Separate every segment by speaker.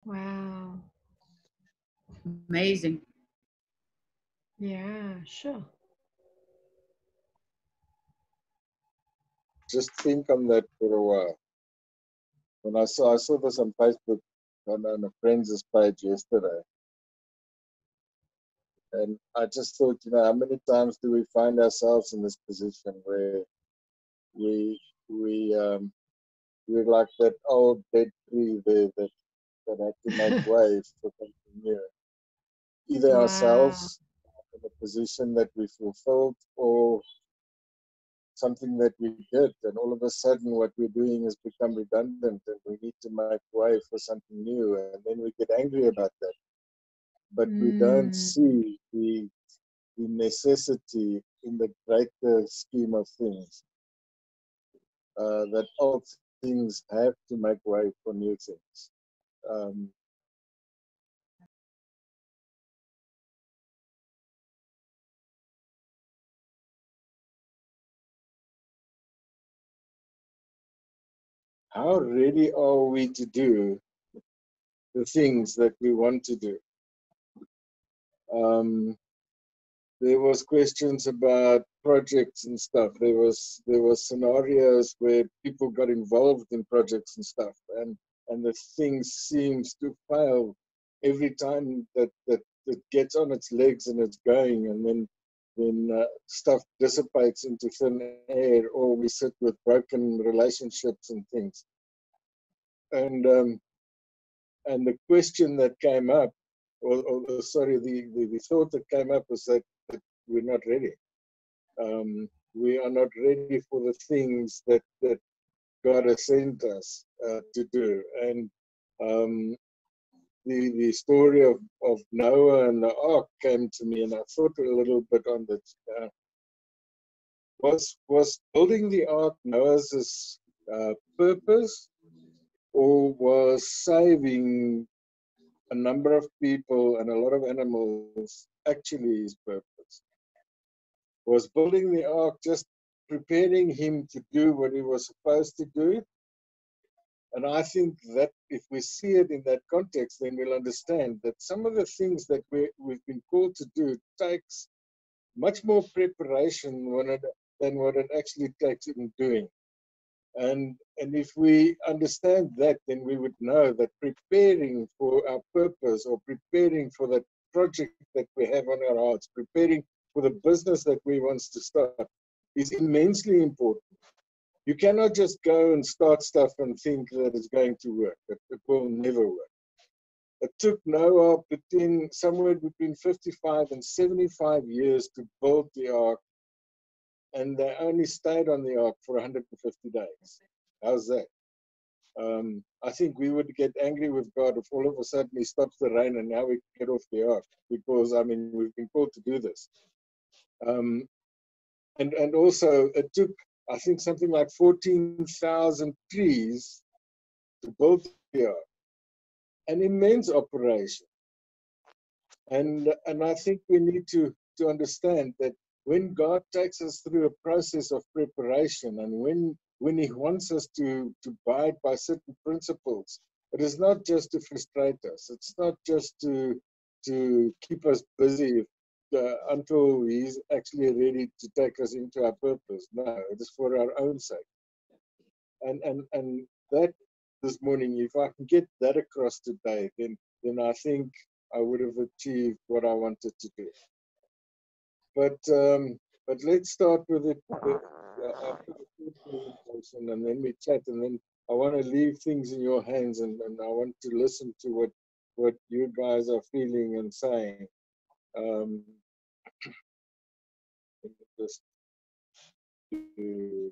Speaker 1: Wow.
Speaker 2: Amazing.
Speaker 1: Yeah, sure.
Speaker 3: Just think on that for a while. When I saw this on Facebook on a friend's page yesterday, and I just thought, how many times do we find ourselves in this position where we we we're like that old dead tree there that had to make way for something new. Either
Speaker 1: Wow.
Speaker 3: ourselves in a position that we fulfilled, or something that we did, and all of a sudden what we're doing has become redundant, and we need to make way for something new, and then we get angry about that. But we don't
Speaker 1: Mm.
Speaker 3: see the necessity in the greater scheme of things, that all things have to make way for new things. Um, how ready are we to do the things that we want to do? Um, there was questions about projects and stuff. There was scenarios where people got involved in projects and stuff, and the thing seems to fail every time that it gets on its legs and it's going, and then stuff dissipates into thin air, or we sit with broken relationships and things. And um, and the question that came up, or sorry, the thought that came up was that we're not ready. We are not ready for the things that God has sent us to do. And um, the story of Noah and the ark came to me, and I thought a little bit on that. Was building the ark Noah's purpose, or was saving a number of people and a lot of animals actually his purpose? Was building the ark just preparing him to do what he was supposed to do? And I think that if we see it in that context, then we'll understand that some of the things that we've been called to do takes much more preparation than what it actually takes in doing. And if we understand that, then we would know that preparing for our purpose, or preparing for that project that we have on our hearts, preparing for the business that we want to start, is immensely important. You cannot just go and start stuff and think that it's going to work. It will never work. It took Noah somewhere between 55 and 75 years to build the ark, and they only stayed on the ark for 150 days. How's that? I think we would get angry with God if all of a sudden he stops the rain and now we get off the ark, because I mean we've been called to do this. Um, and also it took, I think, something like 14,000 trees to build the ark, an immense operation. And I think we need to understand that when God takes us through a process of preparation, and when he wants us to abide by certain principles, it is not just to frustrate us. It's not just to keep us busy until he's actually ready to take us into our purpose. No, it is for our own sake. And that, this morning, if I can get that across today, then I think I would have achieved what I wanted to do. But let's start with it after the presentation, and then we chat, and then I want to leave things in your hands, and I want to listen to what you guys are feeling and saying. Um, just to,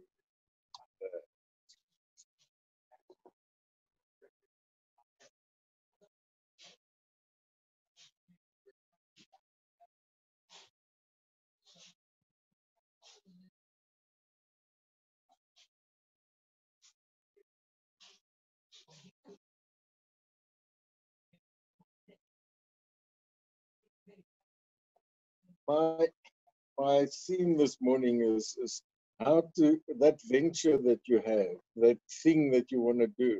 Speaker 3: my my theme this morning is how to, that venture that you have, that thing that you want to do,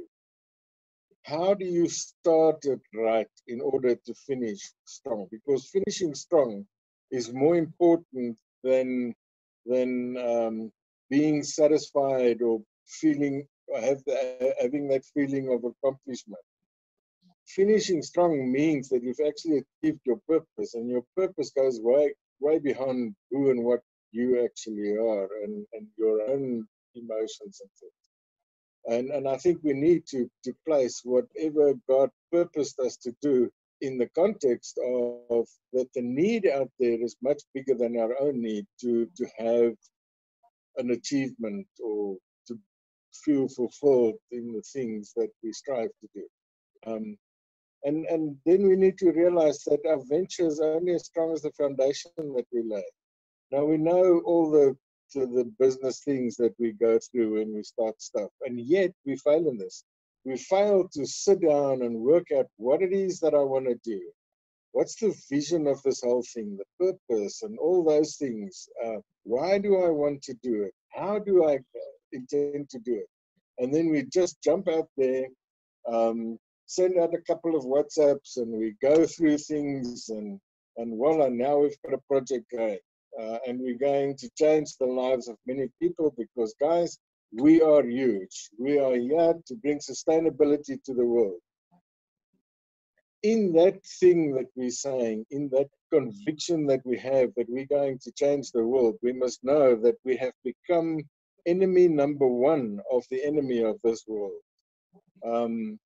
Speaker 3: how do you start it right in order to finish strong? Because finishing strong is more important than being satisfied or feeling having that feeling of accomplishment. Finishing strong means that you've actually achieved your purpose, and your purpose goes way beyond who and what you actually are, and your own emotions and things. And I think we need to place whatever God purposed us to do in the context of that the need out there is much bigger than our own need to have an achievement or to feel fulfilled in the things that we strive to do. Um, and then we need to realize that our venture is only as strong as the foundation that we lay. Now we know all the business things that we go through when we start stuff, and yet we fail in this. We fail to sit down and work out what it is that I want to do. What's the vision of this whole thing, the purpose, and all those things? Why do I want to do it? How do I intend to do it? And then we just jump out there, um, send out a couple of WhatsApps, and we go through things, and voila, now we've got a project going. And we're going to change the lives of many people because, guys, we are huge. We are here to bring sustainability to the world. In that thing that we're saying, in that conviction that we have that we're going to change the world, we must know that we have become enemy number one of the enemy of this world. And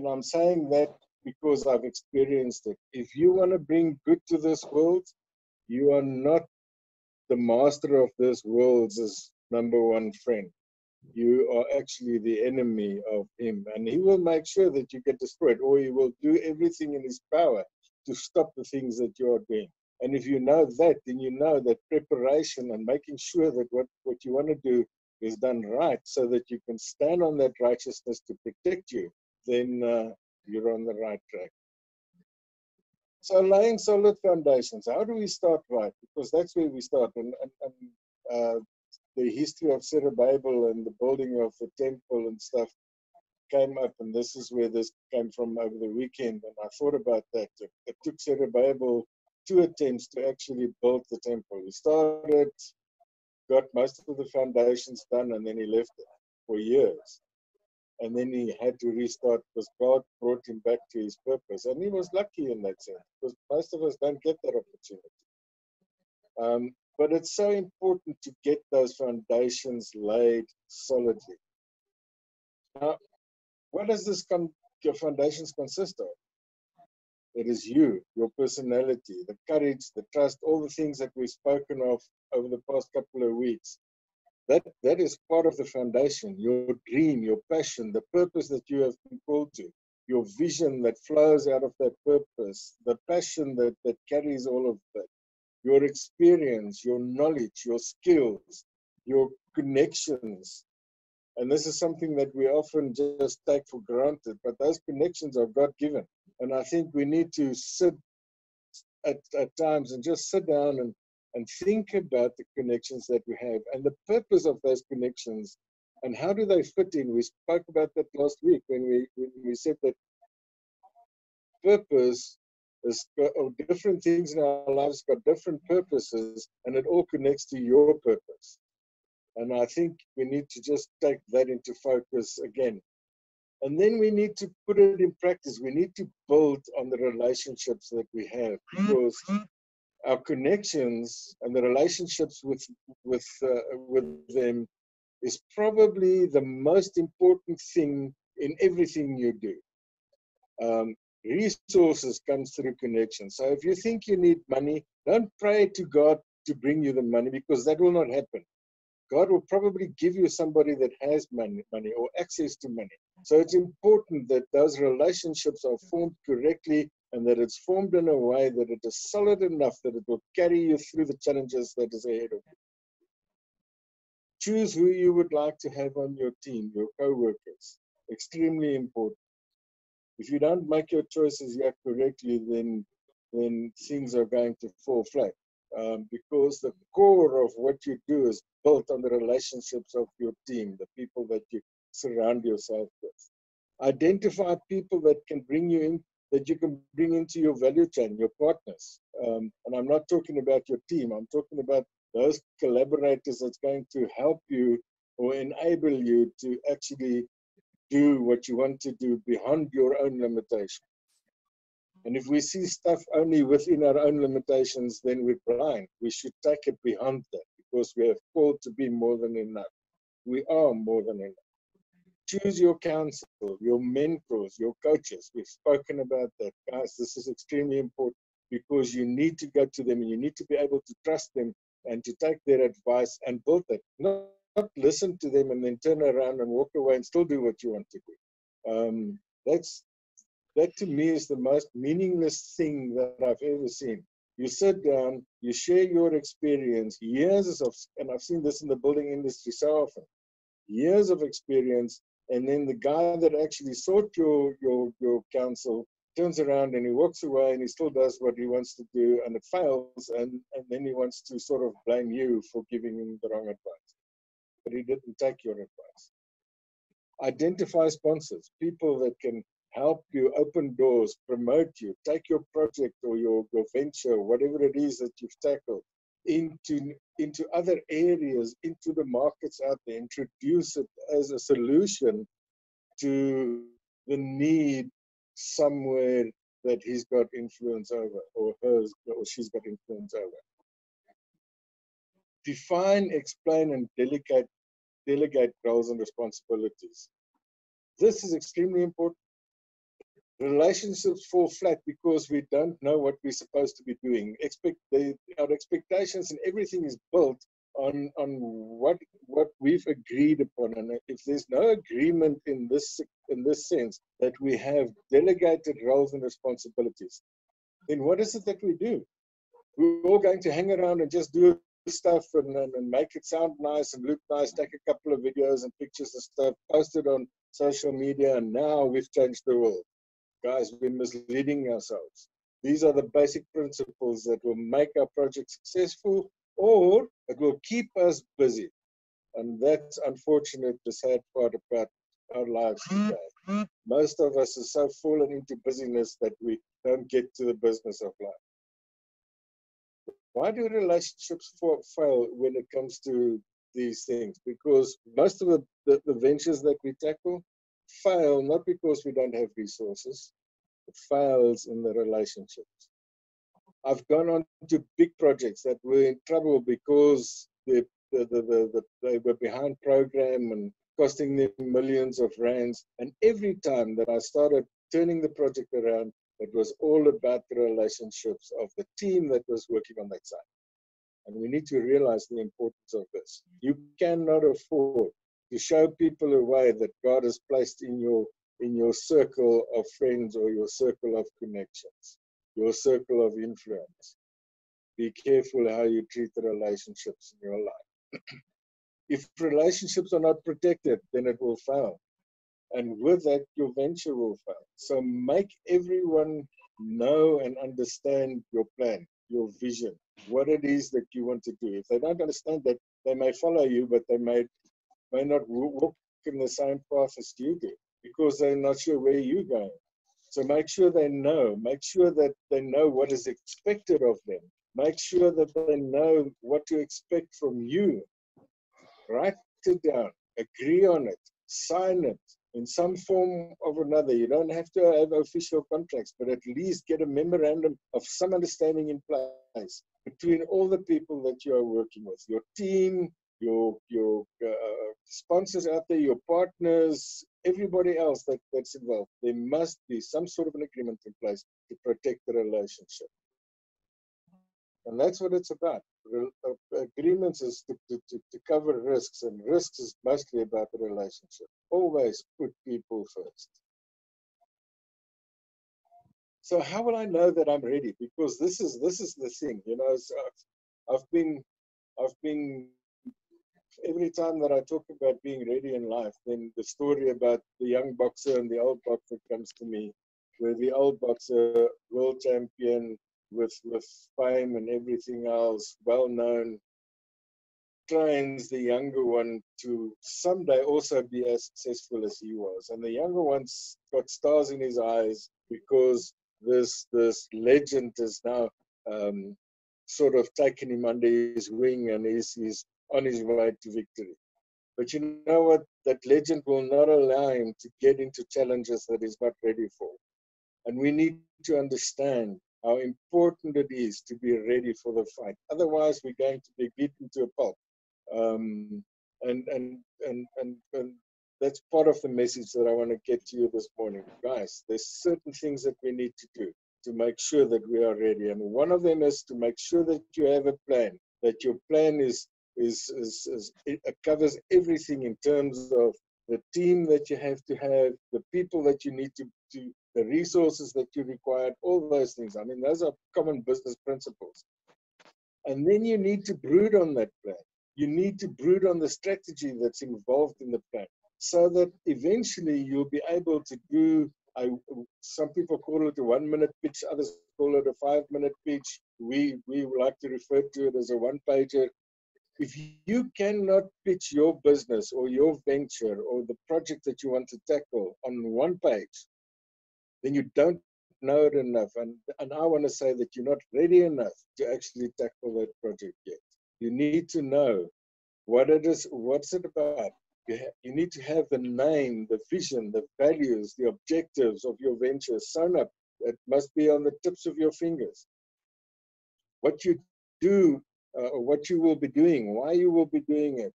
Speaker 3: I'm saying that because I've experienced it. If you want to bring good to this world, you are not the master of this world's number one friend. You are actually the enemy of him, and he will make sure that you get destroyed, or he will do everything in his power to stop the things that you are doing. And if you know that, then you know that preparation and making sure that what you want to do is done right so that you can stand on that righteousness to protect you, then you're on the right track. So laying solid foundations, how do we start right? Because that's where we start. And the history of Zerubbabel and the building of the temple and stuff came up, and this is where this came from over the weekend. And I thought about that. It took Zerubbabel 2 attempts to actually build the temple. He started, got most of the foundations done, and then he left it for years. And then he had to restart because God brought him back to his purpose. And he was lucky in that sense because most of us don't get that opportunity. But it's so important to get those foundations laid solidly. Now, what does your foundations consist of? It is you, your personality, the courage, the trust, all the things that we've spoken of over the past couple of weeks. That is part of the foundation, your dream, your passion, the purpose that you have been called to, your vision that flows out of that purpose, the passion that carries all of that, your experience, your knowledge, your skills, your connections. And this is something that we often just take for granted, but those connections are God-given. And I think we need to sit at times and just sit down and think about the connections that we have and the purpose of those connections and how do they fit in. We spoke about that last week when we said that purpose is different things in our lives got different purposes, and it all connects to your purpose. And I think we need to just take that into focus again. And then we need to put it in practice. We need to build on the relationships that we have because our connections and the relationships with them is probably the most important thing in everything you do. Resources comes through connection. So if you think you need money, don't pray to God to bring you the money because that will not happen. God will probably give you somebody that has money or access to money. So it's important that those relationships are formed correctly and that it's formed in a way that it is solid enough that it will carry you through the challenges that is ahead of you. Choose who you would like to have on your team, your co-workers. Extremely important. If you don't make your choices yet correctly, then things are going to fall flat. Because the core of what you do is built on the relationships of your team, the people that you surround yourself with. Identify people that can bring you in, that you can bring into your value chain, your partners. And I'm not talking about your team. I'm talking about those collaborators that's going to help you or enable you to actually do what you want to do beyond your own limitation. And if we see stuff only within our own limitations, then we're blind. We should take it beyond that because we have called to be more than enough. We are more than enough. Choose your counsel, your mentors, your coaches. We've spoken about that. Guys, this is extremely important because you need to go to them and you need to be able to trust them and to take their advice and build it. Not listen to them and then turn around and walk away and still do what you want to do. That to me is the most meaningless thing that I've ever seen. You sit down, you share your experience, years of, and I've seen this in the building industry so often, years of experience, and then the guy that actually sought your counsel turns around and he walks away and he still does what he wants to do and it fails, and then he wants to sort of blame you for giving him the wrong advice. But he didn't take your advice. Identify sponsors, people that can help you open doors, promote you, take your project or your venture, whatever it is that you've tackled, into other areas, into the markets out there, introduce it as a solution to the need somewhere that he's got influence over or hers or she's got influence over. Define, explain, and delegate roles and responsibilities. This is extremely important. Relationships fall flat because we don't know what we're supposed to be doing. Our expectations and everything is built on what we've agreed upon. And if there's no agreement in this sense that we have delegated roles and responsibilities, then what is it that we do? We're all going to hang around and just do stuff and make it sound nice and look nice, take a couple of videos and pictures and stuff, post it on social media, and now we've changed the world. Guys, we're misleading ourselves. These are the basic principles that will make our project successful, or it will keep us busy. And that's unfortunate, the sad part about our lives today. Most of us are so fallen into busyness that we don't get to the business of life. Why do relationships fail when it comes to these things? Because most of the ventures that we tackle fail not because we don't have resources. It fails in the relationships. I've gone on to big projects that were in trouble because they were behind program and costing them millions of rands. And every time that I started turning the project around, it was all about the relationships of the team that was working on that side. And we need to realize the importance of this. You cannot afford to show people a way that God has placed in your circle of friends or your circle of connections, your circle of influence. Be careful how you treat the relationships in your life. If relationships are not protected, then it will fail. And with that, your venture will fail. So make everyone know and understand your plan, your vision, what it is that you want to do. If they don't understand that, they may follow you, but they may not walk in the same path as you do because they're not sure where you're going. So make sure they know. Make sure that they know what is expected of them. Make sure that they know what to expect from you. Write it down. Agree on it. Sign it in some form or another. You don't have to have official contracts, but at least get a memorandum of some understanding in place between all the people that you are working with, your team, your sponsors out there, your partners, everybody else that's involved. There must be some sort of an agreement in place to protect the relationship. And that's what it's about. Agreements is to cover risks, and risks is mostly about the relationship. Always put people first. So how will I know that I'm ready? Because this is the thing, you know. So I've been every time that I talk about being ready in life, then the story about the young boxer and the old boxer comes to me, where the old boxer, world champion with fame and everything else, well known, trains the younger one to someday also be as successful as he was. And the younger one's got stars in his eyes because this legend is now sort of taken him under his wing, and he's on his way to victory. But you know what? That legend will not allow him to get into challenges that he's not ready for. And we need to understand how important it is to be ready for the fight. Otherwise, we're going to be beaten to a pulp. Um, and that's part of the message that I want to get to you this morning. Guys, there's certain things that we need to do to make sure that we are ready. And one of them is to make sure that you have a plan, that your plan it covers everything in terms of the team that you have to have, the people that you need to the resources that you require, all those things. I mean, those are common business principles. And then you need to brood on that plan. You need to brood on the strategy that's involved in the plan, so that eventually you'll be able to do, some people call it a 1-minute pitch, others call it a 5-minute pitch. We like to refer to it as a one-pager. If you cannot pitch your business or your venture or the project that you want to tackle on one page, then you don't know it enough. And I want to say that you're not ready enough to actually tackle that project yet. You need to know what it is, what's it about. You need to have the name, the vision, the values, the objectives of your venture sewn up. It must be on the tips of your fingers. What you do, or what you will be doing, why you will be doing it,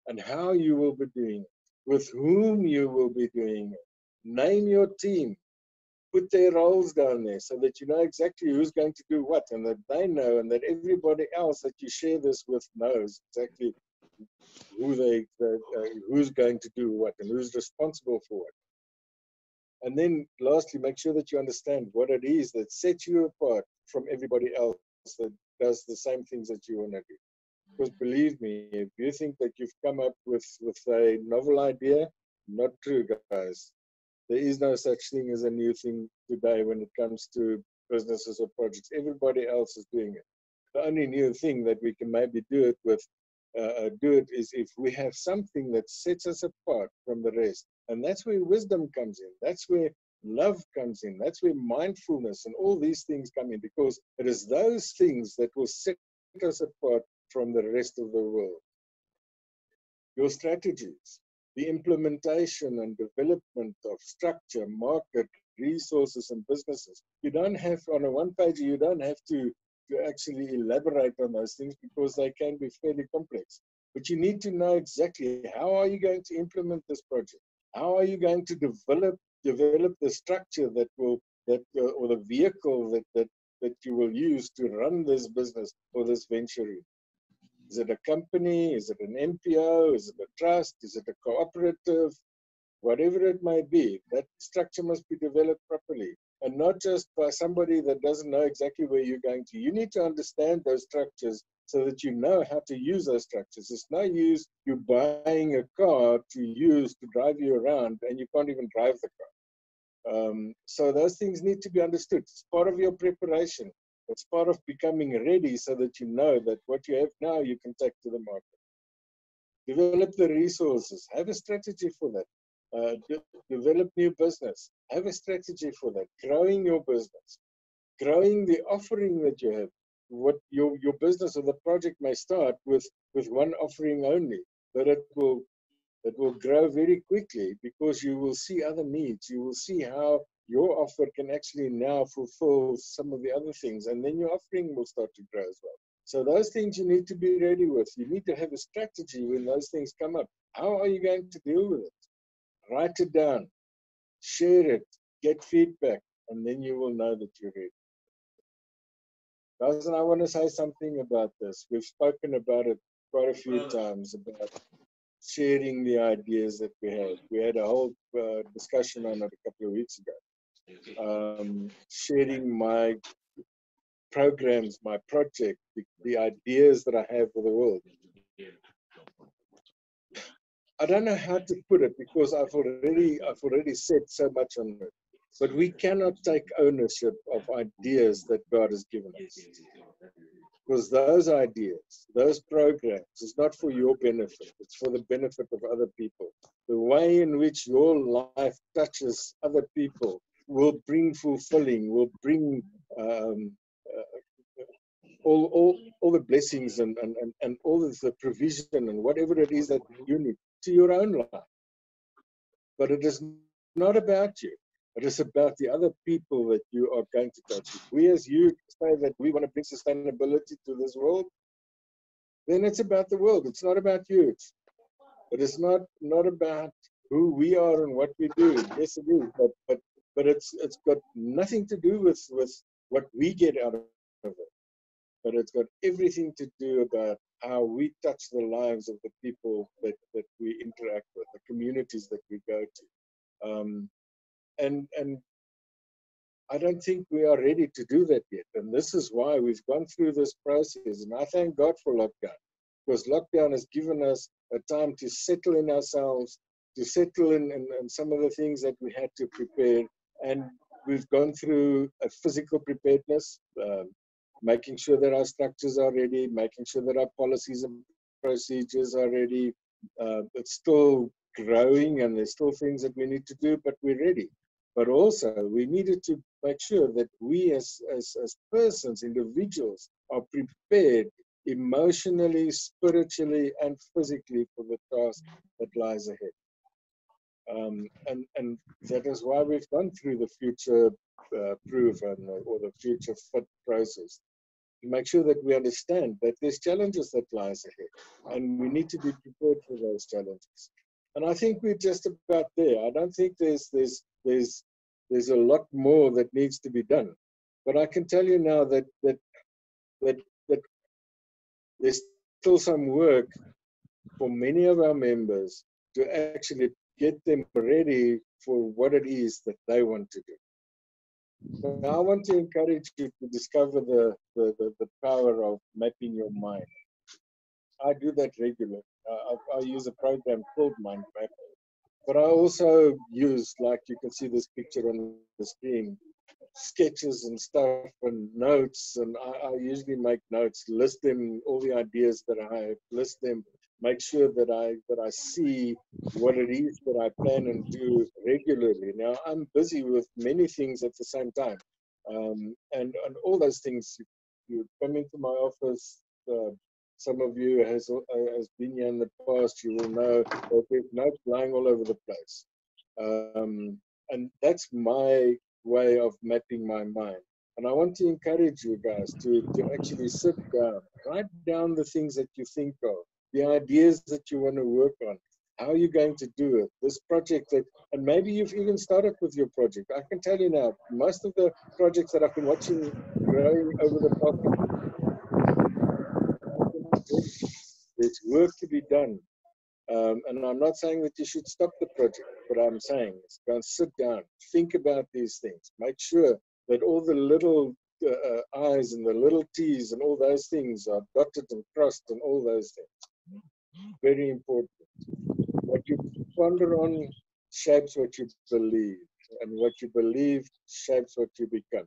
Speaker 3: and how you will be doing it, with whom you will be doing it. Name your team. Put their roles down there so that you know exactly who's going to do what, and that they know, and that everybody else that you share this with knows exactly who's going to do what and who's responsible for what. And then lastly, make sure that you understand what it is that sets you apart from everybody else that does the same things that you want to do. Because believe me, if you think that you've come up with a novel idea, not true, guys. There is no such thing as a new thing today when it comes to businesses or projects. Everybody else is doing it. The only new thing that we can maybe do it is if we have something that sets us apart from the rest. And that's where wisdom comes in. That's where love comes in. That's where mindfulness and all these things come in, because it is those things that will set us apart from the rest of the world. Your strategies, the implementation and development of structure, market, resources, and businesses. You don't have, on a one-pager, you don't have to actually elaborate on those things because they can be fairly complex. But you need to know exactly how are you going to implement this project? How are you going to develop the structure that will, or the vehicle that you will use to run this business or this venture? Is it a company? Is it an MPO? Is it a trust? Is it a cooperative? Whatever it might be, that structure must be developed properly, and not just by somebody that doesn't know exactly where you're going to. You need to understand those structures so that you know how to use those structures. It's no use you buying a car to use to drive you around and you can't even drive the car. So those things need to be understood. It's part of your preparation. It's part of becoming ready so that you know that what you have now you can take to the market. Develop the resources. Have a strategy for that. Develop new business. Have a strategy for that. Growing your business. Growing the offering that you have. What your business or the project may start with one offering only, but it will grow very quickly because you will see other needs. You will see how your offer can actually now fulfill some of the other things, and then your offering will start to grow as well. So those things you need to be ready with. You need to have a strategy when those things come up. How are you going to deal with it? Write it down, share it, get feedback, and then you will know that you're ready. Guys, and I want to say something about this. We've spoken about it quite a few times, about sharing the ideas that we have. We had a whole discussion on it a couple of weeks ago. Sharing my programs, my project, the ideas that I have for the world. I don't know how to put it because I've already said so much on it. But we cannot take ownership of ideas that God has given us. Because those ideas, those programs, is not for your benefit. It's for the benefit of other people. The way in which your life touches other people will bring fulfilling, will bring all the blessings and all of the provision and whatever it is that you need to your own life. But it is not about you. It is about the other people that you are going to touch. If we as you say that we want to bring sustainability to this world, then it's about the world. It's not about you. It is not about who we are and what we do. Yes, it is. But it's got nothing to do with what we get out of it. But it's got everything to do about how we touch the lives of the people that we interact with, the communities that we go to. And I don't think we are ready to do that yet. And this is why we've gone through this process. And I thank God for lockdown, because lockdown has given us a time to settle in ourselves, to settle in some of the things that we had to prepare. And we've gone through a physical preparedness, making sure that our structures are ready, making sure that our policies and procedures are ready. It's still growing and there's still things that we need to do, but we're ready. But also we needed to make sure that we as persons, individuals, are prepared emotionally, spiritually, and physically for the task that lies ahead. And that is why we've gone through the future proof or the future fit process, to make sure that we understand that there's challenges that lies ahead, and we need to be prepared for those challenges. And I think we're just about there. I don't think there's a lot more that needs to be done. But I can tell you now that there's still some work for many of our members to actually get them ready for what it is that they want to do. Now, I want to encourage you to discover the power of mapping your mind. I do that regularly. I use a program called Mind Map, but I also use, like you can see this picture on the screen, sketches and stuff and notes. And I usually make notes, list them, all the ideas that I have, list them, make sure that I see what it is that I plan and do regularly. Now, I'm busy with many things at the same time. And all those things, you come into my office, some of you has been here in the past, you will know that there's notes lying all over the place. And that's my way of mapping my mind. And I want to encourage you guys to actually sit down, write down the things that you think of, the ideas that you want to work on, how are you going to do it, this project that, and maybe you've even started with your project. I can tell you now, most of the projects that I've been watching growing over the past, there's work to be done. And I'm not saying that you should stop the project, but I'm saying is go and sit down, think about these things, make sure that all the little I's and the little T's and all those things are dotted and crossed and all those things. Very important. What you ponder on shapes what you believe, and what you believe shapes what you become.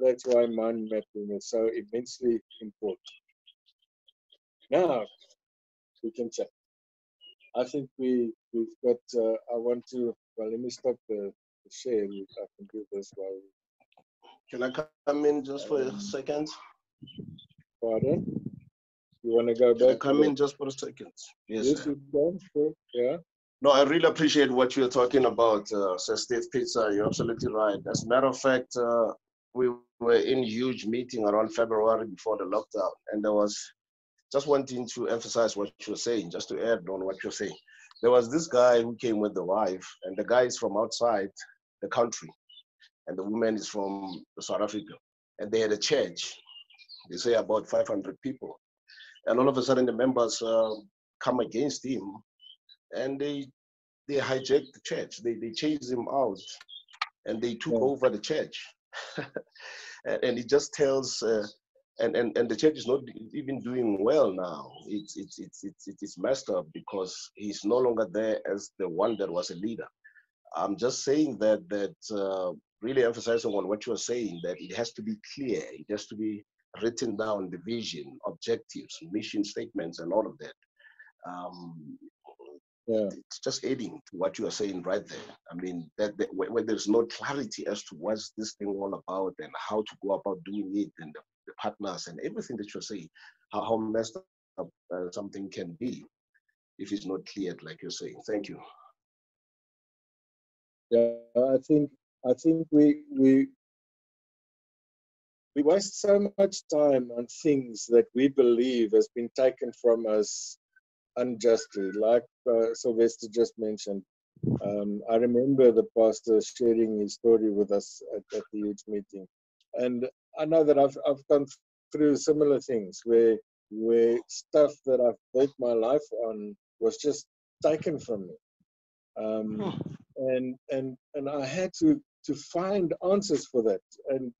Speaker 3: That's why mind mapping is so immensely important. Now, we can check. I think we've got, I want to, well, let me stop the share. I can do this while.
Speaker 1: Can I come in just for a second?
Speaker 3: Pardon? You want to go back?
Speaker 1: Can I come in just for a second?
Speaker 3: Yes, you can. Sure. Yeah.
Speaker 1: No, I really appreciate what you're talking about, Sir Steve Pizza. You're absolutely right. As a matter of fact, we were in huge meeting around February before the lockdown, and there was, just wanting to emphasize what you're saying, just to add on what you're saying. There was this guy who came with the wife, and the guy is from outside the country, and the woman is from South Africa. And they had a church, they say about 500 people. And all of a sudden the members come against him, and they hijacked the church. They chased him out, and they took over the church. And it just tells, and the church is not even doing well now. It's messed up because he's no longer there as the one that was a leader. I'm just saying that really emphasizing on what you're saying, that it has to be clear, it has to be written down the vision, objectives, mission statements, and all of that.
Speaker 3: Yeah.
Speaker 1: It's just adding to what you are saying right there. I mean, that when there's no clarity as to what's this thing all about and how to go about doing it, and the partners and everything that you're saying, how messed up something can be if it's not cleared, like you're saying. Thank you.
Speaker 3: Yeah, I think we waste so much time on things that we believe has been taken from us unjustly, like Sylvester just mentioned. I remember the pastor sharing his story with us at the youth meeting, and I know that I've gone through similar things where stuff that I've built my life on was just taken from me, and I had to find answers for that, and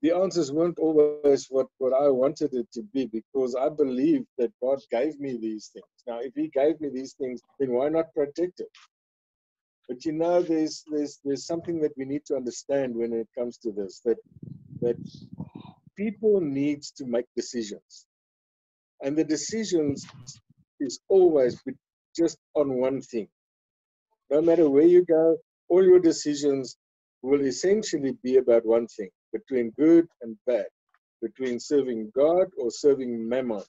Speaker 3: the answers weren't always what I wanted it to be, because I believed that God gave me these things. Now, if He gave me these things, then why not protect it? But you know, there's something that we need to understand when it comes to this, that people need to make decisions, and the decisions is always just on one thing. No matter where you go, all your decisions will essentially be about one thing, between good and bad, between serving God or serving Mammon.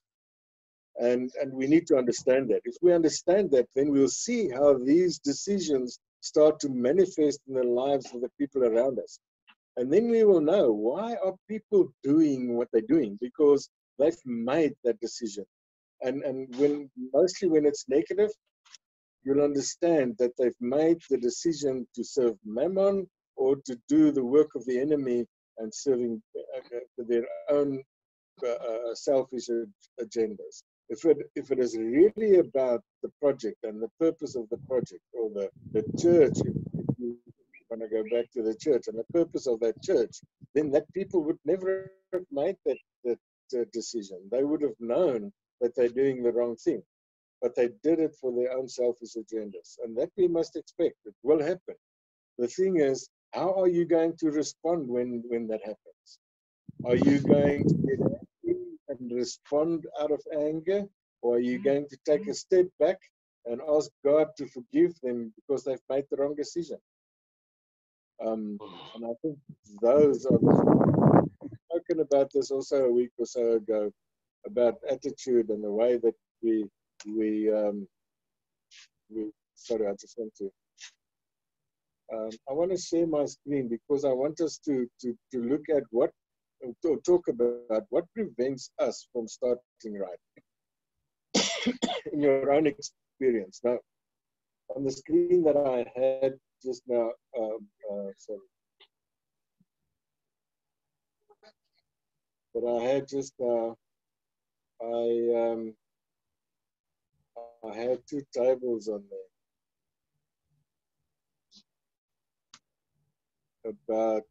Speaker 3: And we need to understand that. If we understand that, then we'll see how these decisions start to manifest in the lives of the people around us. And then we will know, why are people doing what they're doing? Because they've made that decision. And mostly when it's negative, you'll understand that they've made the decision to serve Mammon or to do the work of the enemy and serving their own selfish agendas. If it is really about the project and the purpose of the project, or the church, if you want to go back to the church and the purpose of that church, then that people would never have made that decision. They would have known that they're doing the wrong thing, but they did it for their own selfish agendas. And that we must expect. It will happen. The thing is, how are you going to respond when that happens? Are you going to get angry and respond out of anger? Or are you going to take a step back and ask God to forgive them because they've made the wrong decision? And I think those are the... We've spoken about this also a week or so ago, about attitude and the way that we sorry, I just want to I want to share my screen because I want us to look at to talk about what prevents us from starting right in your own experience. Now, on the screen that I had just now, sorry, that I had just now, I had two tables on there about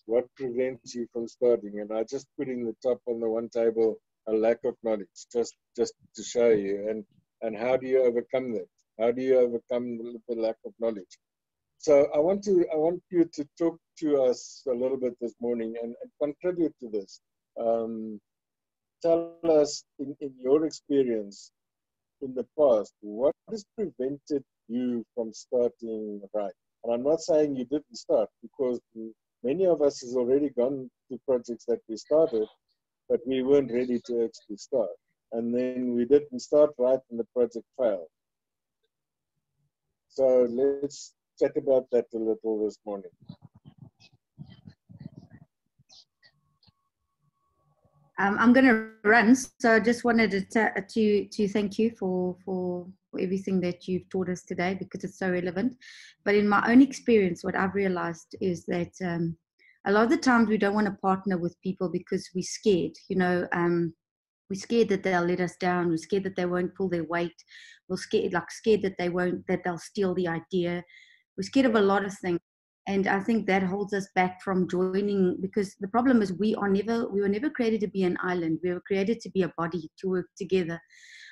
Speaker 3: what prevents you from starting, and I just put in the top on the one table a lack of knowledge, just to show you, and how do you overcome that? How do you overcome the lack of knowledge? So I want you to talk to us a little bit this morning and contribute to this. Tell us in your experience in the past, what has prevented you from starting right? And I'm not saying you didn't start, because many of us has already gone to projects that we started, but we weren't ready to actually start. And then we didn't start right and the project failed. So let's chat about that a little this morning.
Speaker 2: I'm going to run, so I just wanted to thank you for everything that you've taught us today, because it's so relevant. But in my own experience, what I've realized is that a lot of the times we don't want to partner with people because we're scared. We're scared that they'll let us down. We're scared that they won't pull their weight. We're scared that they'll steal the idea. We're scared of a lot of things. And I think that holds us back from joining, because the problem is we were never created to be an island. We were created to be a body, to work together.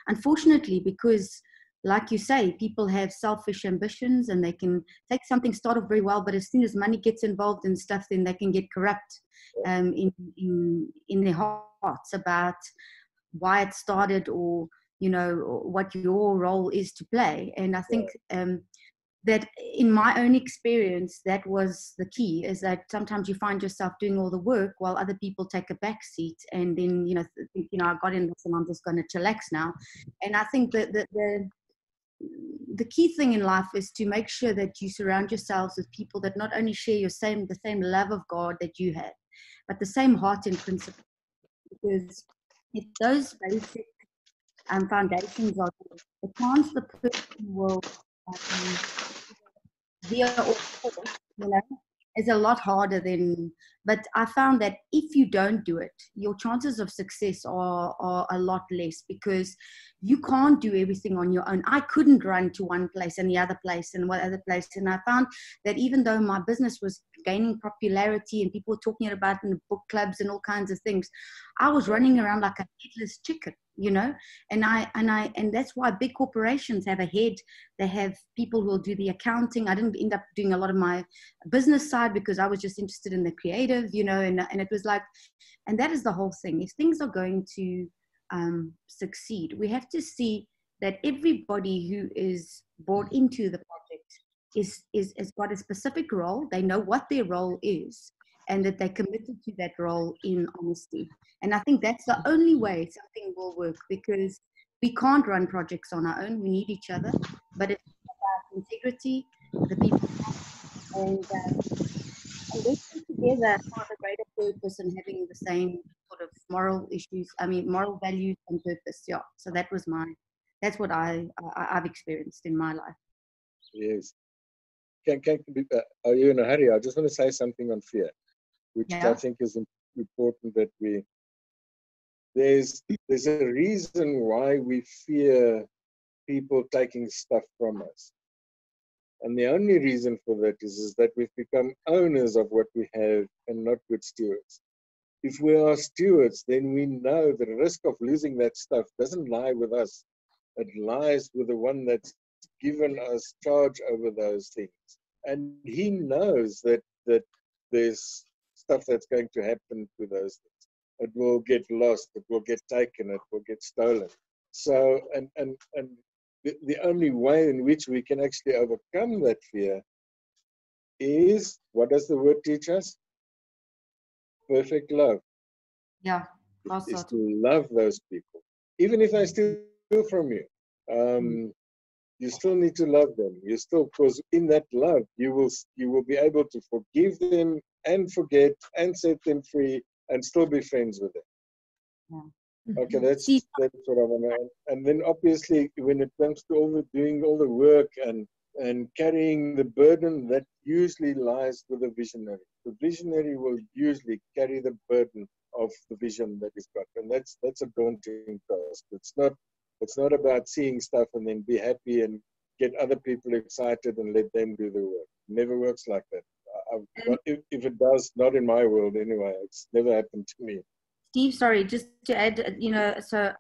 Speaker 2: Unfortunately, because like you say, people have selfish ambitions and they can take something, start off very well, but as soon as money gets involved in stuff, then they can get corrupt in their hearts about why it started, or what your role is to play. And I think that in my own experience, that was the key, is that sometimes you find yourself doing all the work while other people take a back seat, and then think, I got in this and I'm just going to chillax now. And I think that the key thing in life is to make sure that you surround yourselves with people that not only share the same love of God that you have, but the same heart and principle. Because if those basic foundations are there, the chance the person will veer off course, is a lot harder than. But I found that if you don't do it, your chances of success are a lot less, because you can't do everything on your own. I couldn't run to one place and the other place and one other place. And I found that even though my business was gaining popularity and people were talking about it in the book clubs and all kinds of things, I was running around like a headless chicken, and that's why big corporations have a head. They have people who will do the accounting. I didn't end up doing a lot of my business side because I was just interested in the creative, and it was like, and that is the whole thing. If things are going to succeed, we have to see that everybody who is brought into the project is got a specific role. They know what their role is, and that they're committed to that role in honesty. And I think that's the only way something will work, because we can't run projects on our own. We need each other. But it's about integrity, the people, and working together for the greater purpose and having the same sort of moral values and purpose. Yeah. So that's what I've experienced in my life.
Speaker 3: Yes. Are you in a hurry? I just want to say something on fear, which I think is important, that there's a reason why we fear people taking stuff from us. And the only reason for that is that we've become owners of what we have and not good stewards. If we are stewards, then we know the risk of losing that stuff doesn't lie with us. It lies with the one that's given us charge over those things. And he knows that there's stuff that's going to happen to those things. It will get lost, it will get taken, it will get stolen. So, and the only way in which we can actually overcome that fear is, what does the word teach us? Perfect love.
Speaker 2: Yeah.
Speaker 3: Is to love those people. Even if they steal from you, you still need to love them. You still, because in that love, you will be able to forgive them and forget and set them free and still be friends with them. Yeah. Okay, that's what I want to add. And then obviously, when it comes to doing all the work and carrying the burden, that usually lies with the visionary. The visionary will usually carry the burden of the vision that is got, and that's a daunting task. It's not about seeing stuff and then be happy and get other people excited and let them do the work. It never works like that. If it does, not in my world anyway. It's never happened to me.
Speaker 2: Steve, sorry, just to add, so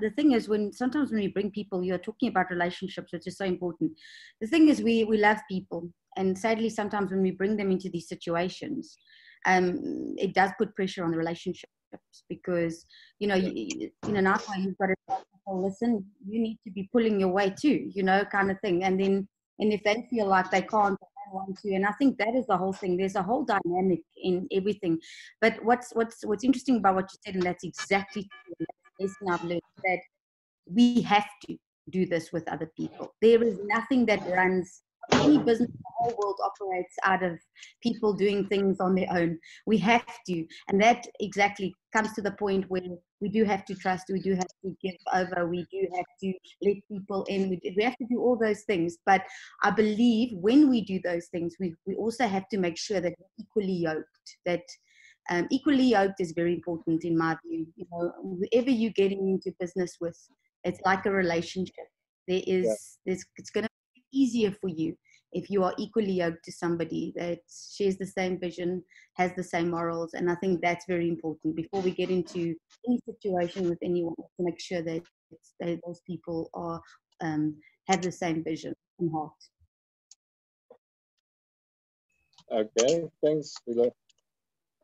Speaker 2: the thing is, sometimes when we bring people, you're talking about relationships, which is so important. The thing is, we love people, and sadly, sometimes when we bring them into these situations, it does put pressure on the relationship, because in a nice way, you've got to tell people, listen, you need to be pulling your weight too, kind of thing. And if they feel like they can't, they want to, and I think that is the whole thing. There's a whole dynamic in everything. But what's interesting about what you said, and that's exactly the lesson I've learned, that we have to do this with other people. There is nothing that runs any business in the whole world operates out of people doing things on their own. We have to, and that exactly comes to the point where we do have to trust, we do have to give over, we do have to let people in, we have to do all those things. But I believe when we do those things, we also have to make sure that we're equally yoked, that equally yoked is very important in my view. Whoever you're getting into business with, it's like a relationship. It's going to be easier for you if you are equally yoked to somebody that shares the same vision, has the same morals. And I think that's very important before we get into any situation with anyone, to make sure that those people are have the same vision and heart.
Speaker 3: Okay, thanks, Vila.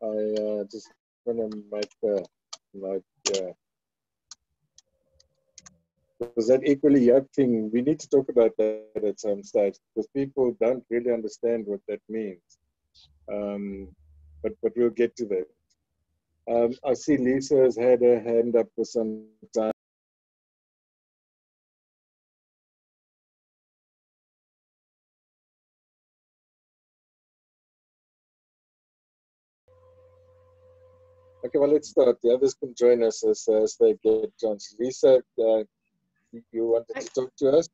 Speaker 3: I just want to make because that equally yoke thing, we need to talk about that at some stage, because people don't really understand what that means. But we'll get to that. I see Lisa has had her hand up for some time. Okay, well, let's start. The others can join us as they get chance. Lisa, you wanted to talk to us?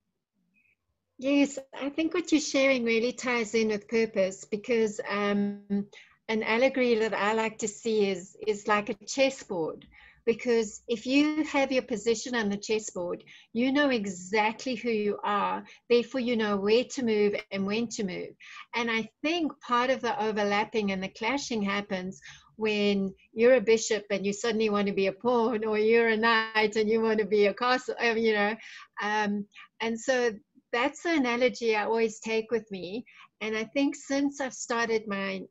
Speaker 4: Yes, I think what you're sharing really ties in with purpose, because an allegory that I like to see is like a chessboard. Because if you have your position on the chessboard, you know exactly who you are, therefore you know where to move and when to move. And I think part of the overlapping and the clashing happens when you're a bishop and you suddenly want to be a pawn, or you're a knight and you want to be a castle, you know. And so that's the analogy I always take with me. And I think since I've started my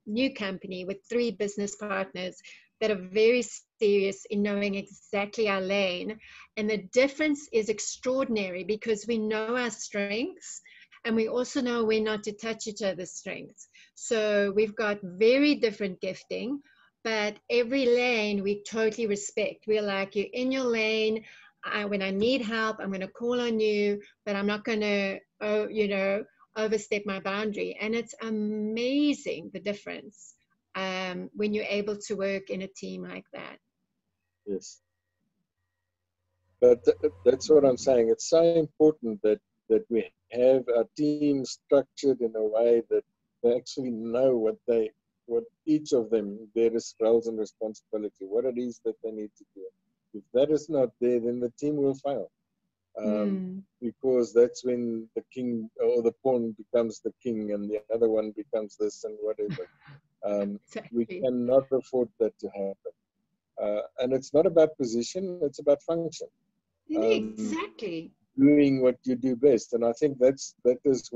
Speaker 4: new company with 3 business partners that are very serious in knowing exactly our lane, and the difference is extraordinary because we know our strengths and we also know when not to touch each other's strengths. So we've got very different gifting, but every lane we totally respect. We're like, you're in your lane. When I need help, I'm going to call on you, but I'm not going to, you know, overstep my boundary. And it's amazing the difference when you're able to work in a team like that.
Speaker 3: Yes. But that's what I'm saying. It's so important that we have our team structured in a way that they actually know what each of them, their roles and responsibility, what it is that they need to do. If that is not there, then the team will fail. Because that's when the king or the pawn becomes the king and the other one becomes this and whatever.
Speaker 4: Exactly.
Speaker 3: We cannot afford that to happen. And it's not about position, it's about function.
Speaker 4: Exactly.
Speaker 3: Doing what you do best. And I think that is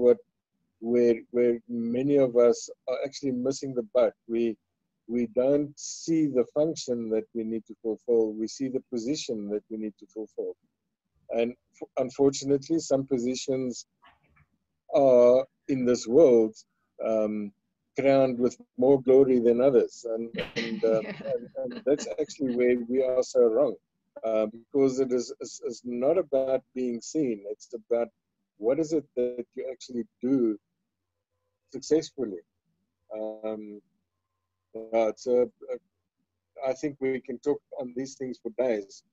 Speaker 3: where many of us are actually missing the boat. We don't see the function that we need to fulfill. We see the position that we need to fulfill. And unfortunately, some positions are in this world crowned with more glory than others. And that's actually where we are so wrong. Because it is not about being seen. It's about what is it that you actually do successfully. I think we can talk on these things for days.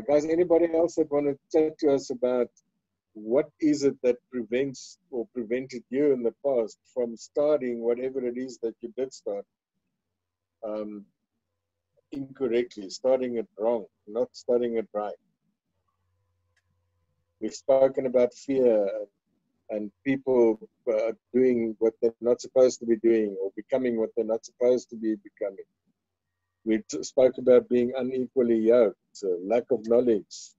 Speaker 3: Guys, anybody else that want to chat to us about what is it that prevents or prevented you in the past from starting whatever it is that you did start incorrectly, starting it wrong, not starting it right? We've spoken about fear and people doing what they're not supposed to be doing or becoming what they're not supposed to be becoming. We spoke about being unequally yoked, lack of knowledge.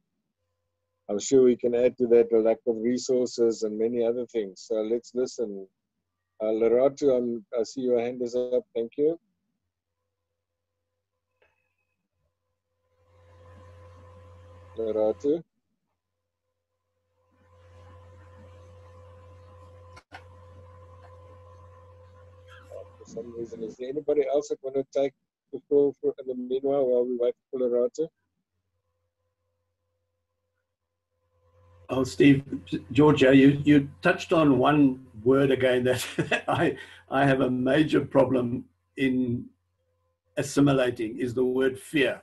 Speaker 3: I'm sure we can add to that a lack of resources and many other things. So let's listen. Lerato, I see your hand is up. Thank you. Lerato. For some reason, is there anybody else that want to take the floor in the meanwhile while we wait for Lerato?
Speaker 5: Oh, Steve, Georgia, you touched on one word again that I have a major problem in assimilating, is the word fear.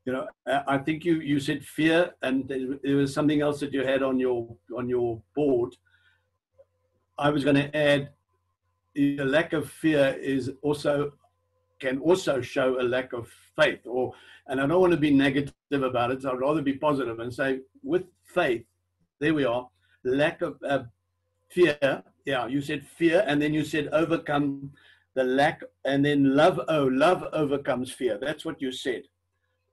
Speaker 5: You know, I think you said fear, and there was something else that you had on your board. I was going to add, the lack of fear can also show a lack of faith. And I don't want to be negative about it. So I'd rather be positive and say, with faith, there we are. Lack of fear. Yeah, you said fear, and then you said overcome the lack, and then love. Oh, love overcomes fear. That's what you said.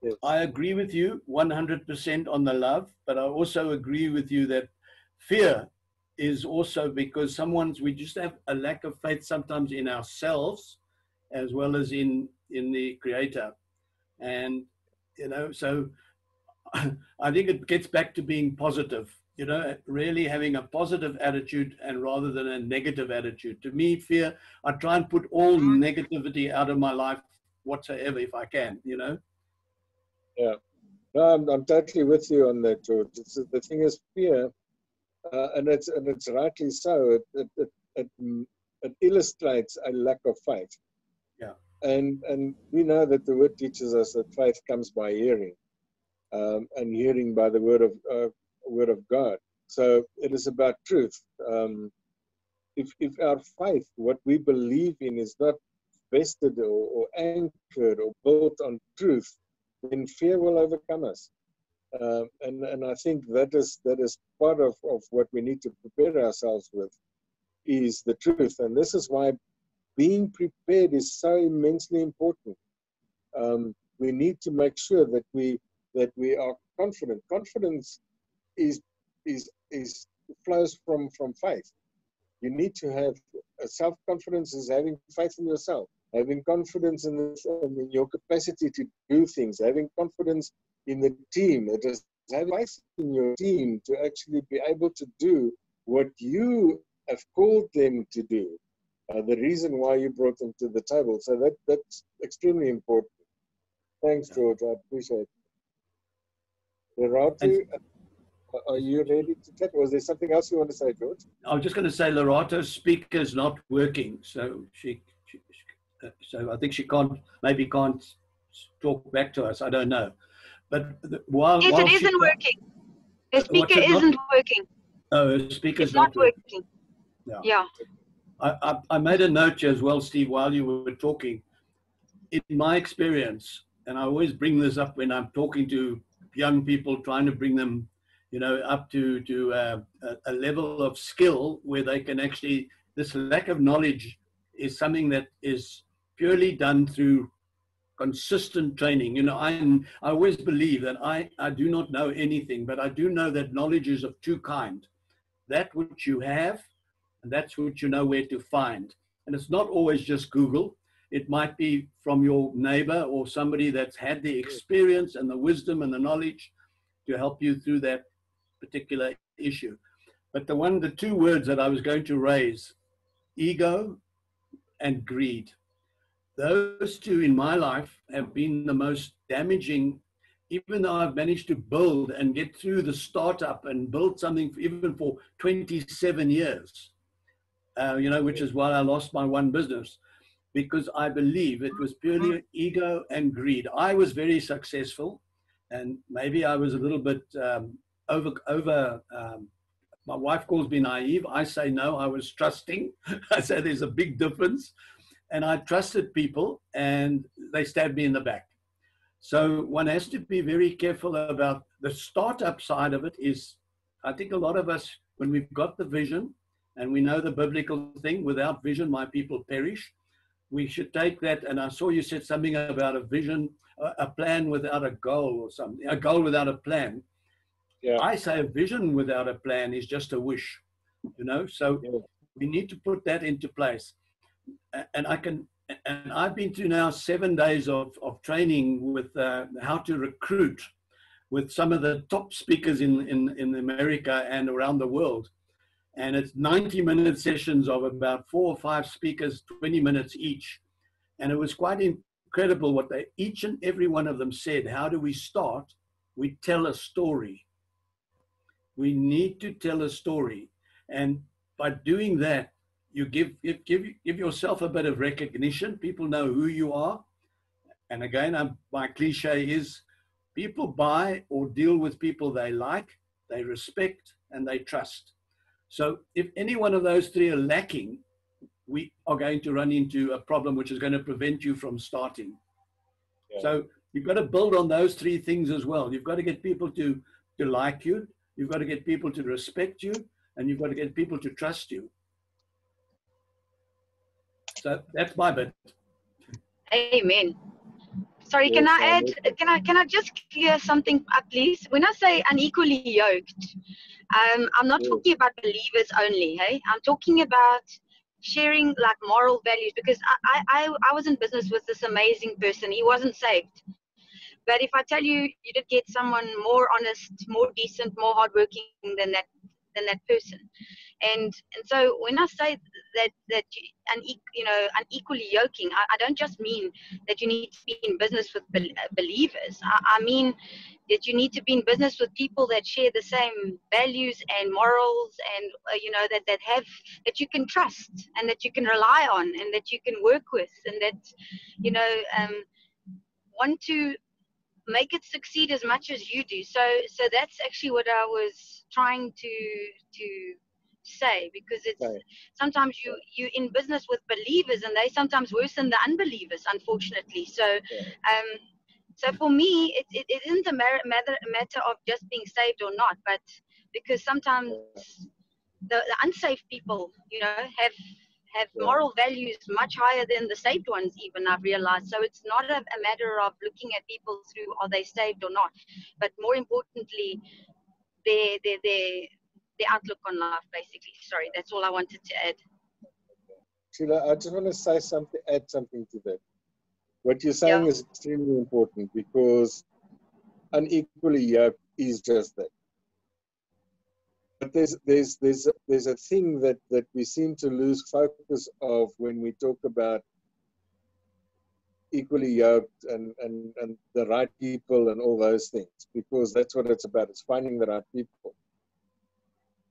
Speaker 5: Yes. I agree with you 100% on the love, but I also agree with you that fear is also because we just have a lack of faith sometimes in ourselves as well as in the Creator. And, you know, so I think it gets back to being positive, you know, really having a positive attitude and rather than a negative attitude. To me, fear, I try and put all negativity out of my life whatsoever if I can, you know.
Speaker 3: Yeah, no, I'm totally with you on that, George. The thing is fear, and it's rightly so. It illustrates a lack of faith.
Speaker 5: Yeah.
Speaker 3: And we know that the word teaches us that faith comes by hearing, and hearing by the word of God. So it is about truth. If our faith, what we believe in, is not vested or anchored or built on truth, then fear will overcome us. And I think that is part of what we need to prepare ourselves with, is the truth. And this is why being prepared is so immensely important. We need to make sure that we are confident. Confidence flows from faith. You need to have self-confidence is having faith in yourself, having confidence in your capacity to do things, having confidence in the team. It is having faith in your team to actually be able to do what you have called them to do. The reason why you brought them to the table. So that's extremely important. Thanks, George. I appreciate it. Lerato, are you ready to chat? Was there something else you want to say, George?
Speaker 5: I was just going to say Lerato's speaker is not working, so so I think she can't talk back to us. I don't know, but while
Speaker 6: it isn't working. The speaker isn't working.
Speaker 5: Oh, the speaker's
Speaker 6: not working. Yeah.
Speaker 5: I made a note as well, Steve, while you were talking. In my experience, and I always bring this up when I'm talking to young people, trying to bring them, you know, up to a level of skill where they can actually, this lack of knowledge is something that is purely done through consistent training. You know, I always believe that I do not know anything, but I do know that knowledge is of two kinds. That which you have, and that's what you know where to find. And it's not always just Google. It might be from your neighbor or somebody that's had the experience and the wisdom and the knowledge to help you through that particular issue. But the two words that I was going to raise, ego and greed. Those two in my life have been the most damaging, even though I've managed to build and get through the startup and build something even for 27 years, you know, which is why I lost my one business, because I believe it was purely ego and greed. I was very successful, and maybe I was a little bit my wife calls me naive. I say no, I was trusting. I say there's a big difference. And I trusted people and they stabbed me in the back. So one has to be very careful about the startup side of it. Is, I think a lot of us, when we've got the vision and we know the biblical thing, without vision, my people perish. We should take that. And I saw you said something about a vision, a plan without a goal or something, a goal without a plan. Yeah. I say a vision without a plan is just a wish, you know, so we need to put that into place. And I've been through now 7 days of training with how to recruit with some of the top speakers in America and around the world. And it's 90-minute sessions of about 4 or 5 speakers, 20 minutes each. And it was quite incredible what each and every one of them said. How do we start? We tell a story. We need to tell a story. And by doing that, you give yourself a bit of recognition. People know who you are. And again, my cliche is people buy or deal with people they like, they respect, and they trust. So if any one of those three are lacking, we are going to run into a problem which is going to prevent you from starting. Yeah. So you've got to build on those 3 things as well. You've got to get people to like you. You've got to get people to respect you, and you've got to get people to trust you. So that's my bit.
Speaker 6: Amen. Sorry,
Speaker 3: Yes,
Speaker 6: can I add? Can I just clear something up, please? When I say unequally yoked, I'm not
Speaker 3: Yes.
Speaker 6: talking about believers only. Hey, I'm talking about sharing like moral values, because I was in business with this amazing person. He wasn't saved. But if I tell you, you did get someone more honest, more decent, more hardworking than that person. And so when I say that unequally yoking, I don't just mean that you need to be in business with believers. I mean that you need to be in business with people that share the same values and morals, and that you can trust and that you can rely on and that you can work with, and that want to make it succeed as much as you do. So that's actually what I was trying to say, because it's
Speaker 3: Right.
Speaker 6: sometimes you in business with believers, and they sometimes worse than the unbelievers, unfortunately. So so for me, it isn't a matter of just being saved or not, but because sometimes the unsafe people, have moral values much higher than the saved ones, even, I've realized. So it's not a matter of looking at people through are they saved or not, but more importantly, their outlook on life, basically. Sorry, that's all I wanted to add.
Speaker 3: Sheila, I just want to say something, add something to that. What you're saying is extremely important, because unequally yoked is just that. But there's a thing that we seem to lose focus of when we talk about equally yoked and the right people and all those things, because that's what it's about. It's finding the right people.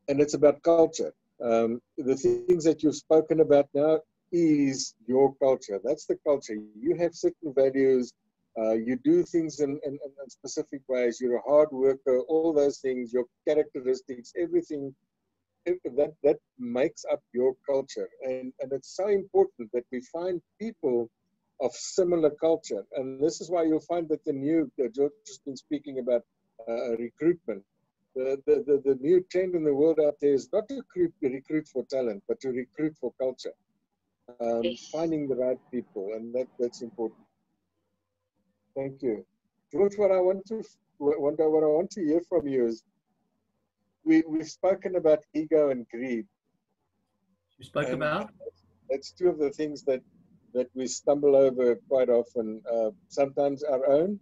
Speaker 3: And it's about culture. The things that you've spoken about now is your culture. That's the culture. You have certain values. You do things in specific ways. You're a hard worker, all those things, your characteristics, everything that makes up your culture. And it's so important that we find people of similar culture. And this is why you'll find that George has been speaking about recruitment. The new trend in the world out there is not to recruit for talent, but to recruit for culture. Finding the right people, and that's important. Thank you, George. What I want to hear from you is we've spoken about ego and greed.
Speaker 5: You spoke about?
Speaker 3: That's two of the things that we stumble over quite often. Sometimes our own,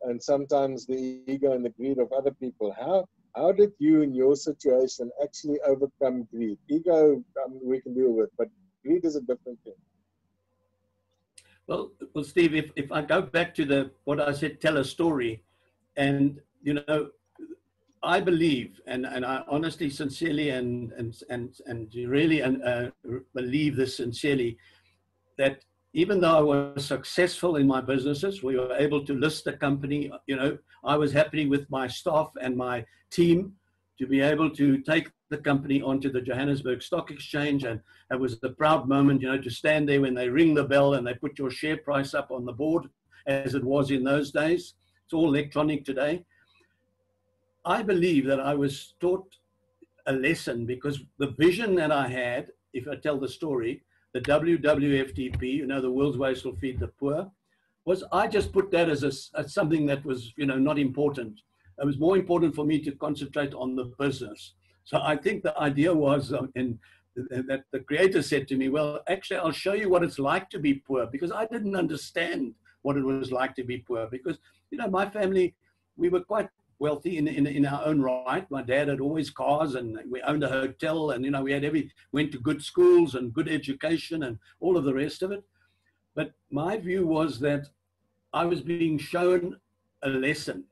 Speaker 3: and sometimes the ego and the greed of other people. How did you, in your situation, actually overcome greed? Ego, we can deal with, but greed is a different thing.
Speaker 5: Well, Steve, if I go back to what I said, tell a story, and I believe, and I honestly, sincerely, and really believe this sincerely, that even though I was successful in my businesses, we were able to list the company. I was happy with my staff and my team to be able to take the company onto the Johannesburg Stock Exchange. And it was a proud moment, to stand there when they ring the bell and they put your share price up on the board, as it was in those days. It's all electronic today. I believe that I was taught a lesson, because the vision that I had, if I tell the story, the WWFDP, the World's Waste Will Feed the Poor, was I just put that as something that was, not important. It was more important for me to concentrate on the business. So I think the idea was, that the creator said to me, well, actually, I'll show you what it's like to be poor, because I didn't understand what it was like to be poor, because, my family, we were quite wealthy in our own right. My dad had always cars, and we owned a hotel, and we had went to good schools and good education and all of the rest of it. But my view was that I was being shown a lesson.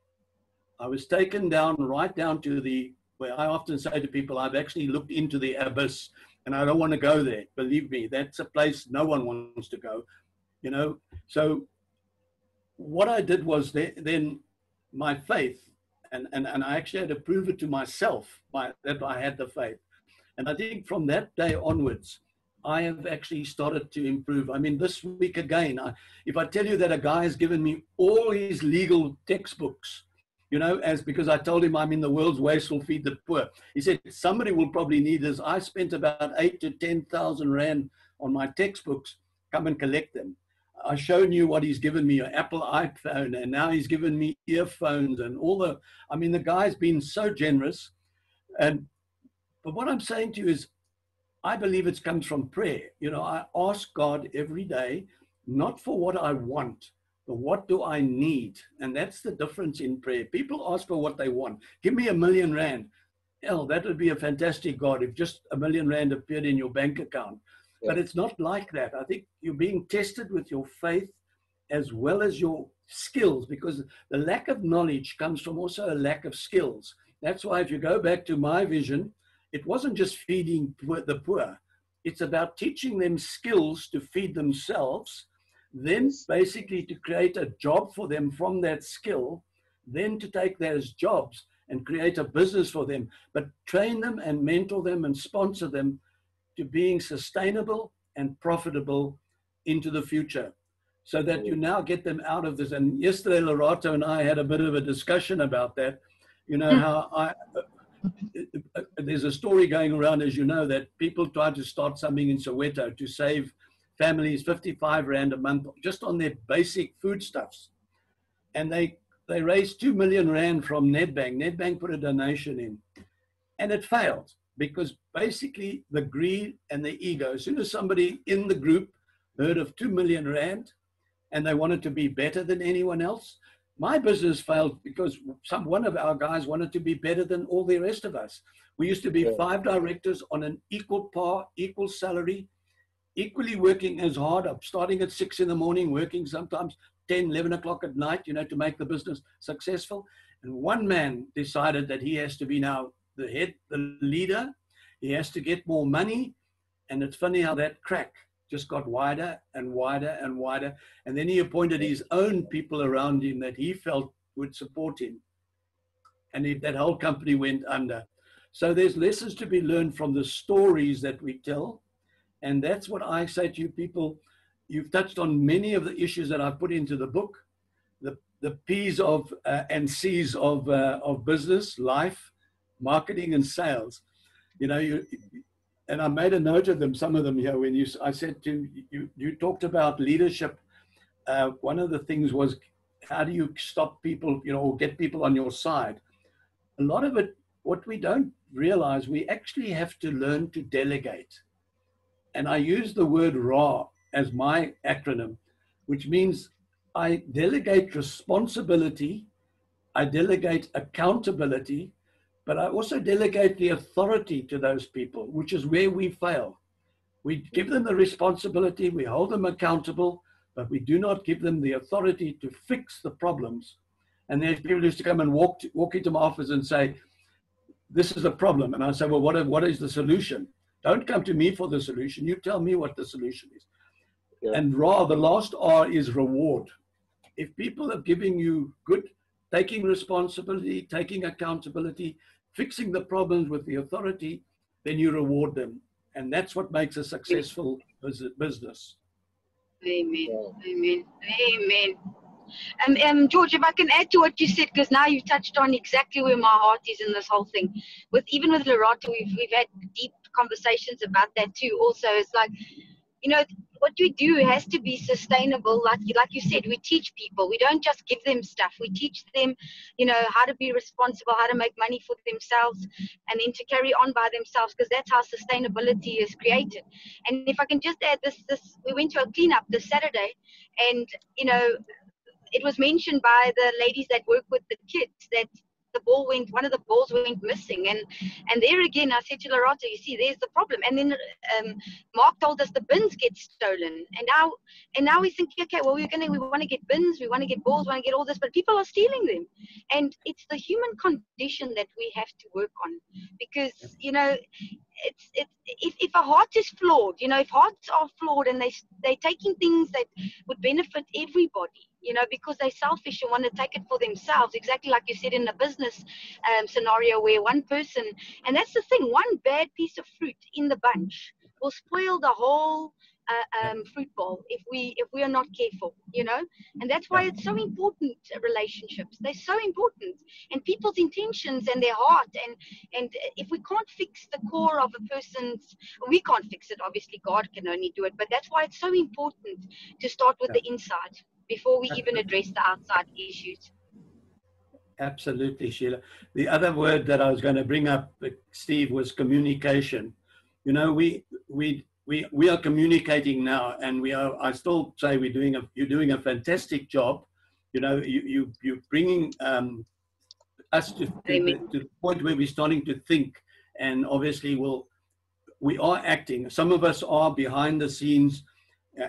Speaker 5: I was taken right down to where I often say to people, I've actually looked into the abyss, and I don't want to go there. Believe me, that's a place no one wants to go. So what I did was then my faith. And I actually had to prove it to myself that I had the faith. And I think from that day onwards, I have actually started to improve. I mean, this week again, if I tell you that a guy has given me all his legal textbooks, because I told him I'm in the World's Waste Will Feed the Poor. He said, somebody will probably need this. I spent about 8,000 to 10,000 Rand on my textbooks. Come and collect them. I've shown you what he's given me, an Apple iPhone, and now he's given me earphones and all the, I mean, the guy's been so generous. And, but what I'm saying to you is, I believe it comes from prayer. You know, I ask God every day, not for what I want, but what do I need? And that's the difference in prayer. People ask for what they want. Give me R1 million. Hell, that would be a fantastic God if just R1 million appeared in your bank account. But it's not like that. I think you're being tested with your faith as well as your skills, because the lack of knowledge comes from also a lack of skills. That's why if you go back to my vision, it wasn't just feeding the poor. It's about teaching them skills to feed themselves, then basically to create a job for them from that skill, then to take those jobs and create a business for them, but train them and mentor them and sponsor them to being sustainable and profitable into the future, so that you now get them out of this. And yesterday, Lerato and I had a bit of a discussion about that. You know, how there's a story going around, as you know, that people try to start something in Soweto to save families 55 Rand a month just on their basic foodstuffs. And they raised 2 million Rand from Nedbank. Nedbank put a donation in, and it failed because basically the greed and the ego. As soon as somebody in the group heard of 2 million Rand and they wanted to be better than anyone else, my business failed because one of our guys wanted to be better than all the rest of us. We used to be 5 directors on an equal par, equal salary, equally working as hard, starting at 6 in the morning, working sometimes 10, 11 o'clock at night, you know, to make the business successful. And one man decided that he has to be now the head, the leader. He has to get more money. And it's funny how that crack just got wider and wider and wider. And then he appointed his own people around him that he felt would support him. And that whole company went under. So there's lessons to be learned from the stories that we tell. And that's what I say to you people. You've touched on many of the issues that I've put into the book, the P's of and C's of business, life, marketing, and sales. You know, and I made a note of them, some of them here, when I said to you talked about leadership. One of the things was, how do you stop people, you know, or get people on your side? A lot of it, what we don't realize, we actually have to learn to delegate. And I use the word RA as my acronym, which means I delegate responsibility, I delegate accountability, but I also delegate the authority to those people, which is where we fail. We give them the responsibility, we hold them accountable, but we do not give them the authority to fix the problems. And there's people who used to come and walk into my office and say, this is a problem. And I say, well, what is the solution? Don't come to me for the solution. You tell me what the solution is. Yeah. And the last R is reward. If people are giving you good, taking responsibility, taking accountability, fixing the problems with the authority, then you reward them. And that's what makes a successful business.
Speaker 6: Amen. Amen. Amen. George, if I can add to what you said, because now you've touched on exactly where my heart is in this whole thing. Even with Lerato, we've had deep conversations about that too. Also, it's like, you know, what we do has to be sustainable. Like you said, we teach people. We don't just give them stuff. We teach them, you know, how to be responsible, how to make money for themselves, and then to carry on by themselves, because that's how sustainability is created. And if I can just add this, we went to a cleanup this Saturday, and, you know, it was mentioned by the ladies that work with the kids that one of the balls went missing, and there again I said to Lerato, you see, there's the problem. And then Mark told us the bins get stolen, and now we think, okay, well, we want to get bins, we want to get balls, we want to get all this, but people are stealing them. And it's the human condition that we have to work on, because, you know, if a heart is flawed, you know, if hearts are flawed and they're taking things that would benefit everybody, you know, because they're selfish and want to take it for themselves, exactly like you said in a business scenario where one person, and that's the thing, one bad piece of fruit in the bunch will spoil the whole fruit bowl if we are not careful, you know. And that's why it's so important. Relationships, they're so important, and people's intentions and their heart, and if we can't fix the core of a person's, we can't fix it, obviously God can only do it, but that's why it's so important to start with the inside before we even address the outside issues.
Speaker 5: Absolutely, Sheila. The other word that I was going to bring up, Steve, was communication. You know, we are communicating now, and I still say you're doing a fantastic job. You know, you're bringing us to the point where we're starting to think, and obviously we are acting. Some of us are behind the scenes,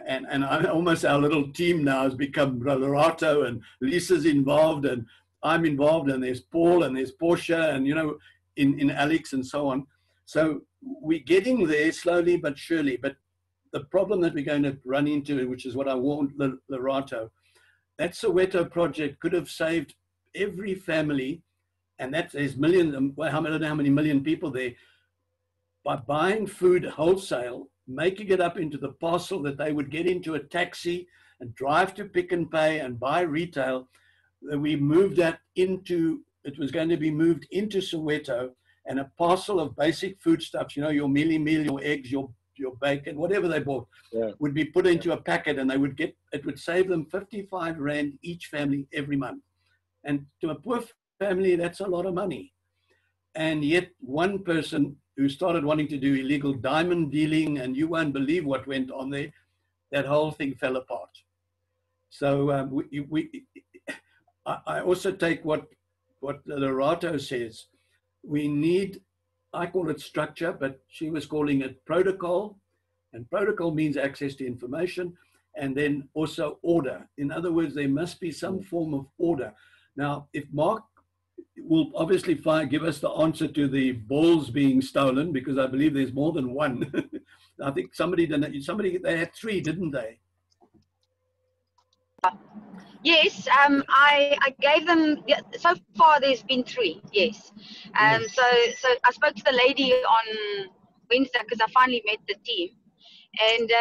Speaker 5: and almost our little team now has become Lerato, and Lisa's involved, and I'm involved, and there's Paul, and there's Portia, and, you know, in Alex and so on. So we're getting there slowly but surely. But the problem that we're going to run into, which is what I warned Lerato, that Soweto project could have saved every family, and there's millions, I don't know how many million people there, by buying food wholesale, making it up into the parcel that they would get into a taxi and drive to Pick n Pay and buy retail. We moved that into, it was going to be moved into Soweto, and a parcel of basic foodstuffs, you know, your mealie meal, your eggs, your bacon, whatever they bought, would be put into a packet, and it would save them 55 Rand each family every month. And to a poor family, that's a lot of money. And yet one person who started wanting to do illegal diamond dealing, and you won't believe what went on there, that whole thing fell apart. So I also take what Lerato says. We need, I call it structure, but she was calling it protocol. And protocol means access to information, and then also order. In other words, there must be some form of order. Now, if Mark will obviously give us the answer to the balls being stolen, because I believe there's more than one. I think they had 3, didn't they?
Speaker 6: Yes, I gave them, so far there's been 3, yes. So I spoke to the lady on Wednesday, because I finally met the team. And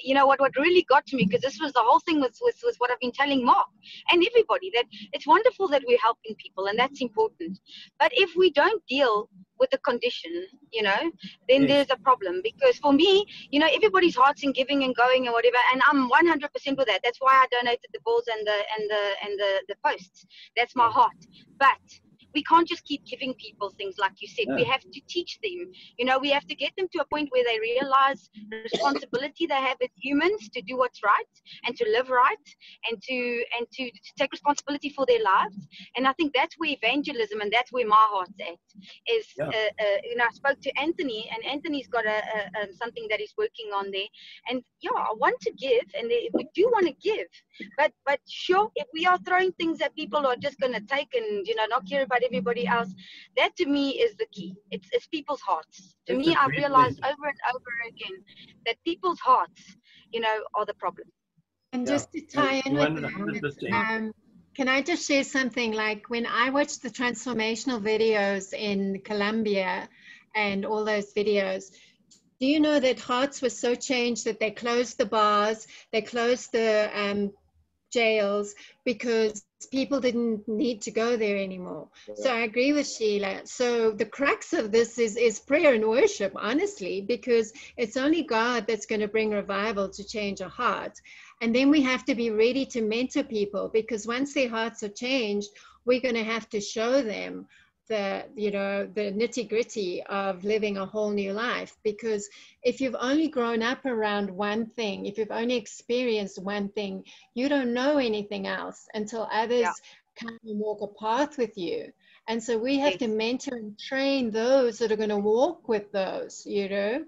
Speaker 6: you know what really got to me, because this was the whole thing was what I've been telling Mark and everybody, that it's wonderful that we're helping people, and that's important. But if we don't deal with the condition, you know, then there's a problem. Because for me, you know, everybody's hearts in giving and going and whatever, and I'm 100% with that. That's why I donated the balls and the posts. That's my heart. But we can't just keep giving people things, like you said. We have to teach them. You know, we have to get them to a point where they realize the responsibility they have as humans to do what's right and to live right and to take responsibility for their lives. And I think that's where evangelism, and that's where my heart's at. Is you know, I spoke to Anthony, and Anthony's got something that he's working on there. And yeah, I want to give, and we do want to give. But sure, if we are throwing things that people are just going to take and, you know, not care about everybody else, that to me is the key. It's people's hearts. To me, I've realized over and over again that people's hearts, you know, are the problem.
Speaker 4: And just to tie in with that, can I just share something? Like when I watched the transformational videos in Colombia and all those videos, do you know that hearts were so changed that they closed the bars, they closed the jails, because people didn't need to go there anymore. So I agree with Sheila. So the crux of this is prayer and worship, honestly, because it's only God that's going to bring revival to change a heart. And then we have to be ready to mentor people, because once their hearts are changed, we're going to have to show them the nitty-gritty of living a whole new life. Because if you've only grown up around one thing, if you've only experienced one thing, you don't know anything else until others come and walk a path with you. And so we have to mentor and train those that are going to walk with those, you know.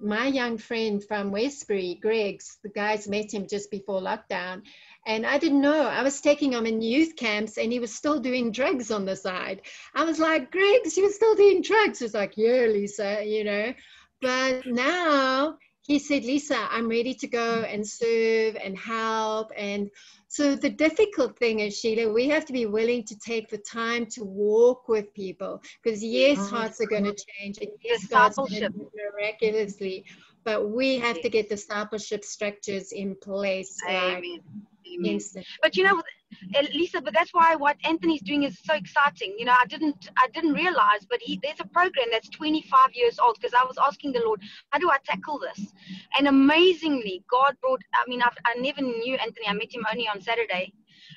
Speaker 4: My young friend from Westbury, Greg's, the guys met him just before lockdown. And I didn't know. I was taking him in youth camps, and he was still doing drugs on the side. I was like, Greg's, you're still doing drugs? He's like, yeah, Lisa, you know. But now he said, Lisa, I'm ready to go and serve and help. And so the difficult thing is, Sheila, we have to be willing to take the time to walk with people, because yes, hearts are going to change, and yes, God's going to do miraculously. but we have to get discipleship structures in place.
Speaker 6: Amen. Amen.
Speaker 4: Instant.
Speaker 6: But you know, Lisa, but that's why what Anthony's doing is so exciting. You know, I didn't realize, but there's a program that's 25 years old, because I was asking the Lord, how do I tackle this? And amazingly, God brought, I mean, I never knew Anthony. I met him only on Saturday.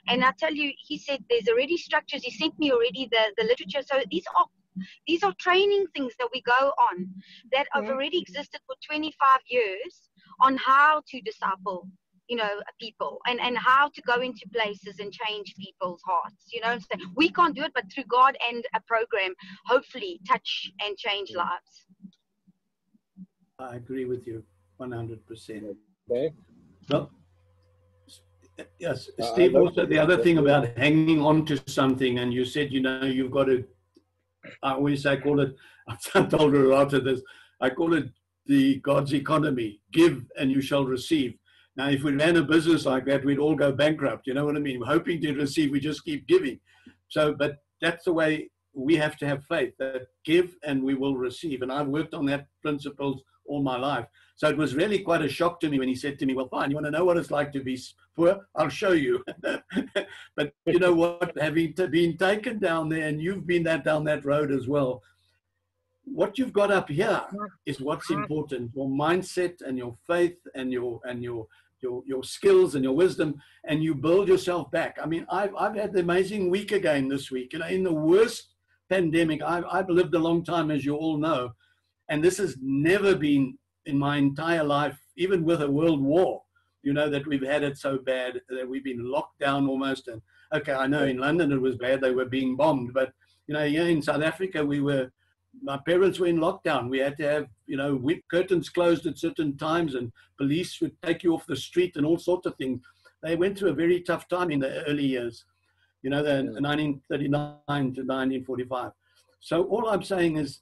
Speaker 6: And I tell you, he said there's already structures. He sent me already the literature. So these are training things that we go on that have already existed for 25 years on how to disciple, you know, people, and how to go into places and change people's hearts, you know. So we can't do it, but through God and a program, hopefully touch and change lives.
Speaker 5: I agree with you 100%.
Speaker 3: Okay.
Speaker 5: Well, yes, Steve, also the other thing about hanging on to something, and you said, you know, you've got to, I always I call it, I told her after this, I call it the God's economy. Give and you shall receive. Now, if we ran a business like that, we'd all go bankrupt. You know what I mean? We're hoping to receive, we just keep giving. So, but that's the way we have to have faith, that give and we will receive. And I've worked on that principles all my life. So it was really quite a shock to me when he said to me, well, fine, you want to know what it's like to be poor? I'll show you. But you know what, having been taken down there, and you've been down that road as well, what you've got up here is what's important. Your mindset and your faith and your skills and your wisdom, and you build yourself back. I mean, I've had the amazing week again this week. You know, in the worst pandemic, I've lived a long time, as you all know, and this has never been in my entire life, even with a world war, you know, that we've had it so bad that we've been locked down almost. And okay, I know in London it was bad, they were being bombed, but you know, here in South Africa, my parents were in lockdown. We had to have, you know, curtains closed at certain times, and police would take you off the street and all sorts of things. They went through a very tough time in the early years, you know, the 1939 to 1945. So all I'm saying is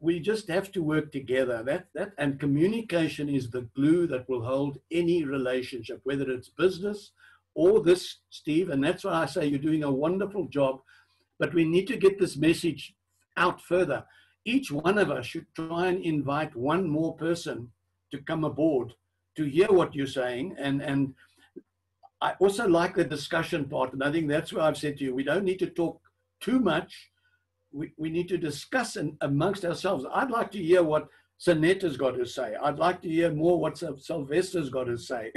Speaker 5: we just have to work together. And communication is the glue that will hold any relationship, whether it's business or this, Steve. And that's why I say you're doing a wonderful job, but we need to get this message out further. Each one of us should try and invite one more person to come aboard to hear what you're saying. And I also like the discussion part. And I think that's where I've said to you, we don't need to talk too much. We need to discuss amongst ourselves. I'd like to hear what Sanetta's got to say. I'd like to hear more what Sylvester's got to say.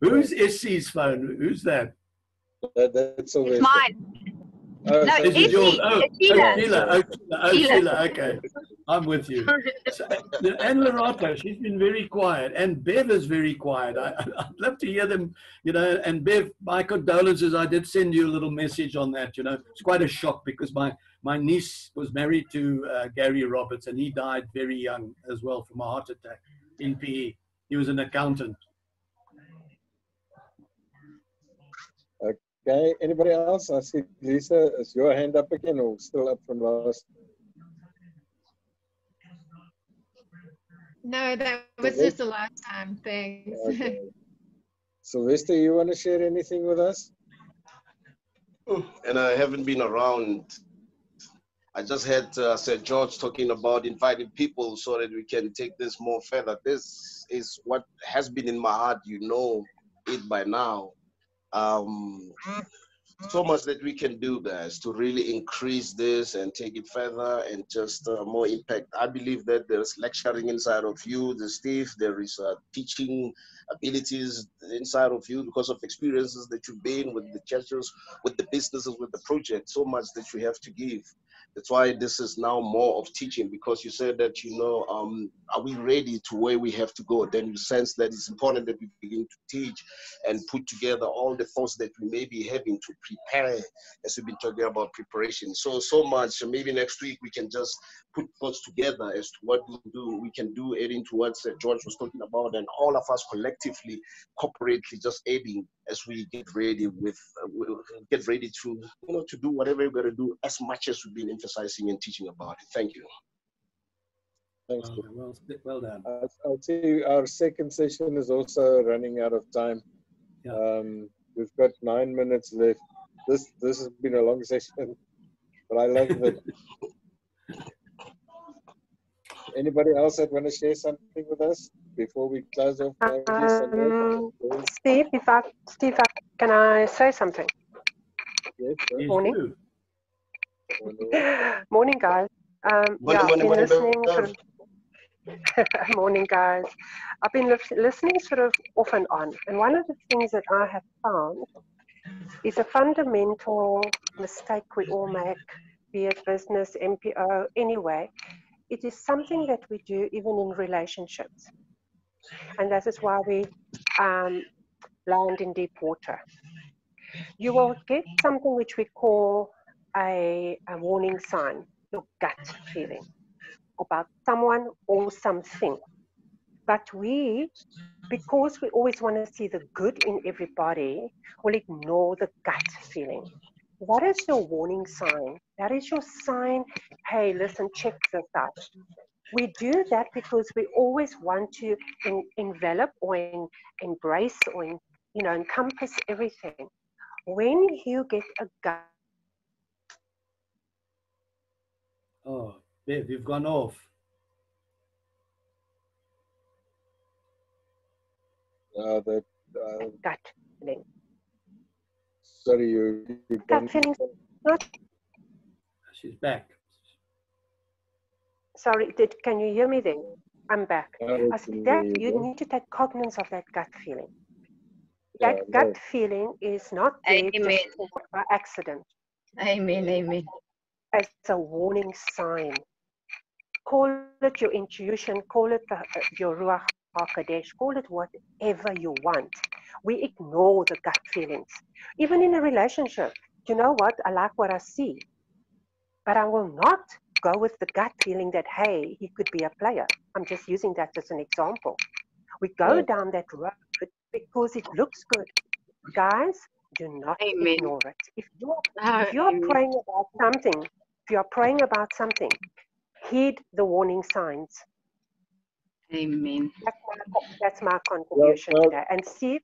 Speaker 5: Who's SC's phone? Who's that?
Speaker 3: That's
Speaker 6: It's mine.
Speaker 3: Oh,
Speaker 6: No,
Speaker 3: so
Speaker 6: it's
Speaker 3: yours.
Speaker 6: Sheila.
Speaker 5: Okay, I'm with you. So, and Loretta, she's been very quiet, and Bev is very quiet. I'd love to hear them, you know. And Bev, my condolences. I did send you a little message on that. You know, it's quite a shock because my niece was married to Gary Roberts, and he died very young as well from a heart attack in PE. He was an accountant.
Speaker 3: Okay, anybody else? I see Lisa, is your hand up again or still up from last?
Speaker 4: No, that was just the last time. Thanks.
Speaker 3: Okay. Sylvester, you want to share anything with us?
Speaker 1: And I haven't been around. I just had Sir George talking about inviting people so that we can take this more further. This is what has been in my heart, you know it by now. So much that we can do, guys, to really increase this and take it further and just more impact. I believe that there's lecturing inside of you, the Steve, there is teaching abilities inside of you because of experiences that you've been with the churches, with the businesses, with the project, so much that you have to give. That's why this is now more of teaching, because you said that, you know, are we ready to where we have to go? Then you sense that it's important that we begin to teach and put together all the thoughts that we may be having to prepare, as we've been talking about preparation. So much, maybe next week we can just put thoughts together as to what we can do, adding to what George was talking about, and all of us collectively, corporately, just aiding as we get ready to, you know, to do whatever we're going to do, as much as we've been emphasizing and teaching about it. Thank you.
Speaker 3: Thanks.
Speaker 5: Well done.
Speaker 3: I'll tell you, our second session is also running out of time.
Speaker 5: Yeah.
Speaker 3: We've got 9 minutes left. This has been a long session, but I love it. Anybody else that want to share something with us before we close off?
Speaker 7: Steve, can I say something?
Speaker 3: Yes, sure.
Speaker 7: Morning. Morning, guys. I've been listening sort of morning, guys. I've been listening sort of off and on. And one of the things that I have found is a fundamental mistake we all make, be it business, MPO, anyway. It is something that we do even in relationships. And that is why we land in deep water. You will get something which we call a warning sign, your gut feeling about someone or something. But we, because we always want to see the good in everybody, will ignore the gut feeling. What is your warning sign? That is your sign, hey, listen, check this out. We do that because we always want to envelop or embrace or encompass everything. When you get a gut.
Speaker 5: Oh, Bev, you've gone off.
Speaker 7: Gut feeling.
Speaker 3: Sorry, you
Speaker 7: gut feeling.
Speaker 5: She's back.
Speaker 7: Sorry, can you hear me then? I'm back. I said that you need to take cognizance of that gut feeling. That gut feeling is not there just by accident.
Speaker 6: Amen, amen.
Speaker 7: As a warning sign. Call it your intuition, call it your Ruach HaKodesh, call it whatever you want. We ignore the gut feelings. Even in a relationship, you know what? I like what I see. But I will not go with the gut feeling that, hey, he could be a player. I'm just using that as an example. We go down that road because it looks good. Guys, do not ignore it. If you're praying about something, heed the warning signs.
Speaker 6: Amen.
Speaker 7: That's my contribution today. And Steve,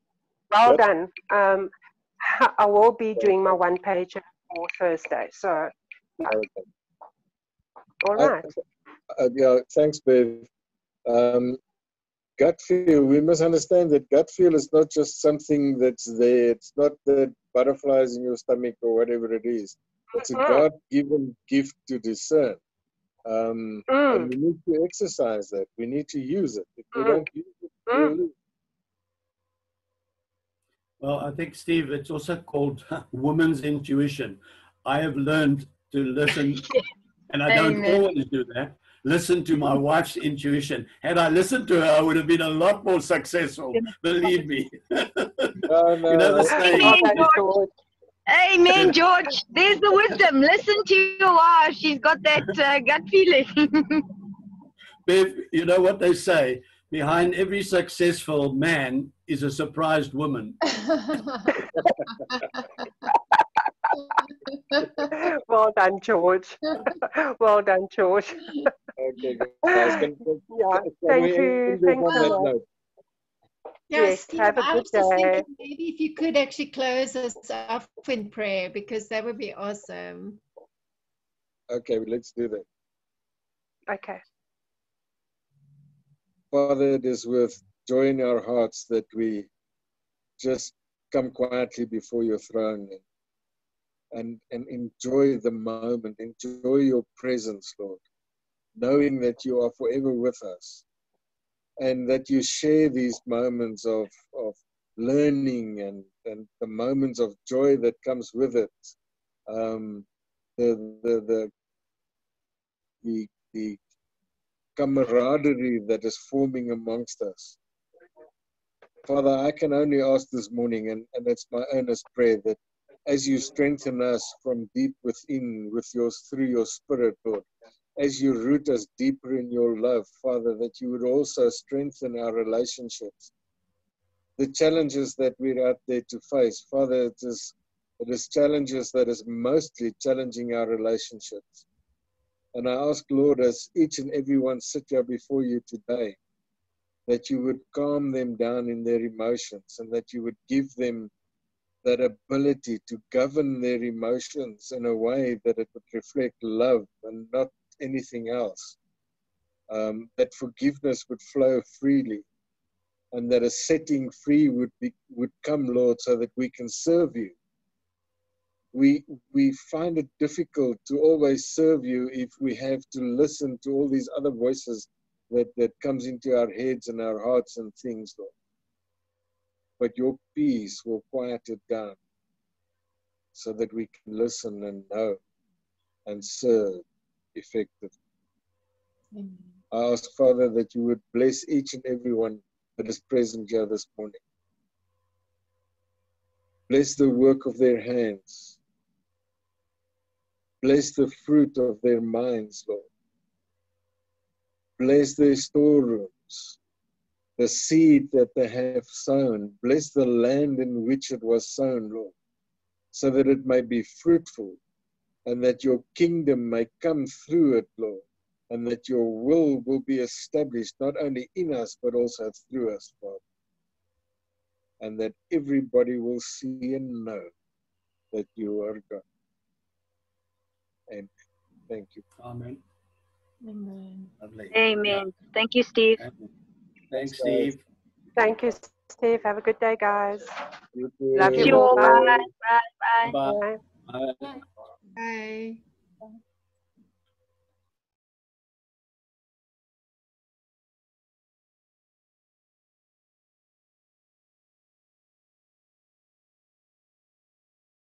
Speaker 7: well done. I will be doing my one page for Thursday. So, all right.
Speaker 3: Thanks, Bev. Gut feel, we must understand that gut feel is not just something that's there. It's not the butterflies in your stomach or whatever it is. It's a God-given gift to discern. And we need to exercise that. We need to use it. If we don't use it, we'll lose.
Speaker 5: Well, I think, Steve, it's also called woman's intuition. I have learned to listen, and I don't always do that, listen to my wife's intuition. Had I listened to her, I would have been a lot more successful, believe me. You know the saying.
Speaker 6: Amen, George. There's the wisdom. Listen to your wife. She's got that gut feeling.
Speaker 5: Bev, you know what they say? Behind every successful man is a surprised woman.
Speaker 7: Well done, George. Well done, George.
Speaker 3: Okay, guys.
Speaker 7: Thank you.
Speaker 4: Yes, Steve,
Speaker 7: have a
Speaker 4: I
Speaker 7: good
Speaker 4: was just
Speaker 7: day.
Speaker 4: thinking maybe if you could actually close us off in prayer, because that would be awesome.
Speaker 3: Okay, let's do that.
Speaker 7: Okay.
Speaker 3: Father, it is with joy in our hearts that we just come quietly before your throne and enjoy the moment, enjoy your presence, Lord, knowing that you are forever with us and that you share these moments of learning and the moments of joy that comes with it, the camaraderie that is forming amongst us. Father, I can only ask this morning, and it's my earnest prayer, that as you strengthen us from deep within through your Spirit, Lord, as you root us deeper in your love, Father, that you would also strengthen our relationships. The challenges that we're out there to face, Father, it is challenges that is mostly challenging our relationships. And I ask, Lord, as each and every one sit here before you today, that you would calm them down in their emotions and that you would give them that ability to govern their emotions in a way that it would reflect love and not anything else. that forgiveness would flow freely, and that a setting free would come, Lord, so that we can serve you. We find it difficult to always serve you if we have to listen to all these other voices that comes into our heads and our hearts and things, Lord. But your peace will quiet it down so that we can listen and know and serve effectively.
Speaker 4: Amen.
Speaker 3: I ask, Father, that you would bless each and every one that is present here this morning. Bless the work of their hands. Bless the fruit of their minds, Lord. Bless their storerooms, the seed that they have sown. Bless the land in which it was sown, Lord, so that it may be fruitful and that your kingdom may come through it, Lord, and that your will be established not only in us but also through us, Father, and that everybody will see and know that you are God. Amen. Thank you.
Speaker 5: Amen.
Speaker 4: Amen.
Speaker 5: Lovely.
Speaker 6: Amen.
Speaker 5: Yeah.
Speaker 6: Thank you, Steve.
Speaker 5: Amen. Thanks, Steve.
Speaker 7: Thank you, Steve. Have a good day, guys.
Speaker 3: You
Speaker 7: Love
Speaker 6: See
Speaker 3: too.
Speaker 6: you
Speaker 7: all.
Speaker 6: all.
Speaker 7: Bye.
Speaker 6: Bye. Bye. Bye.
Speaker 5: Bye.
Speaker 7: Bye.
Speaker 5: Bye.
Speaker 4: Bye.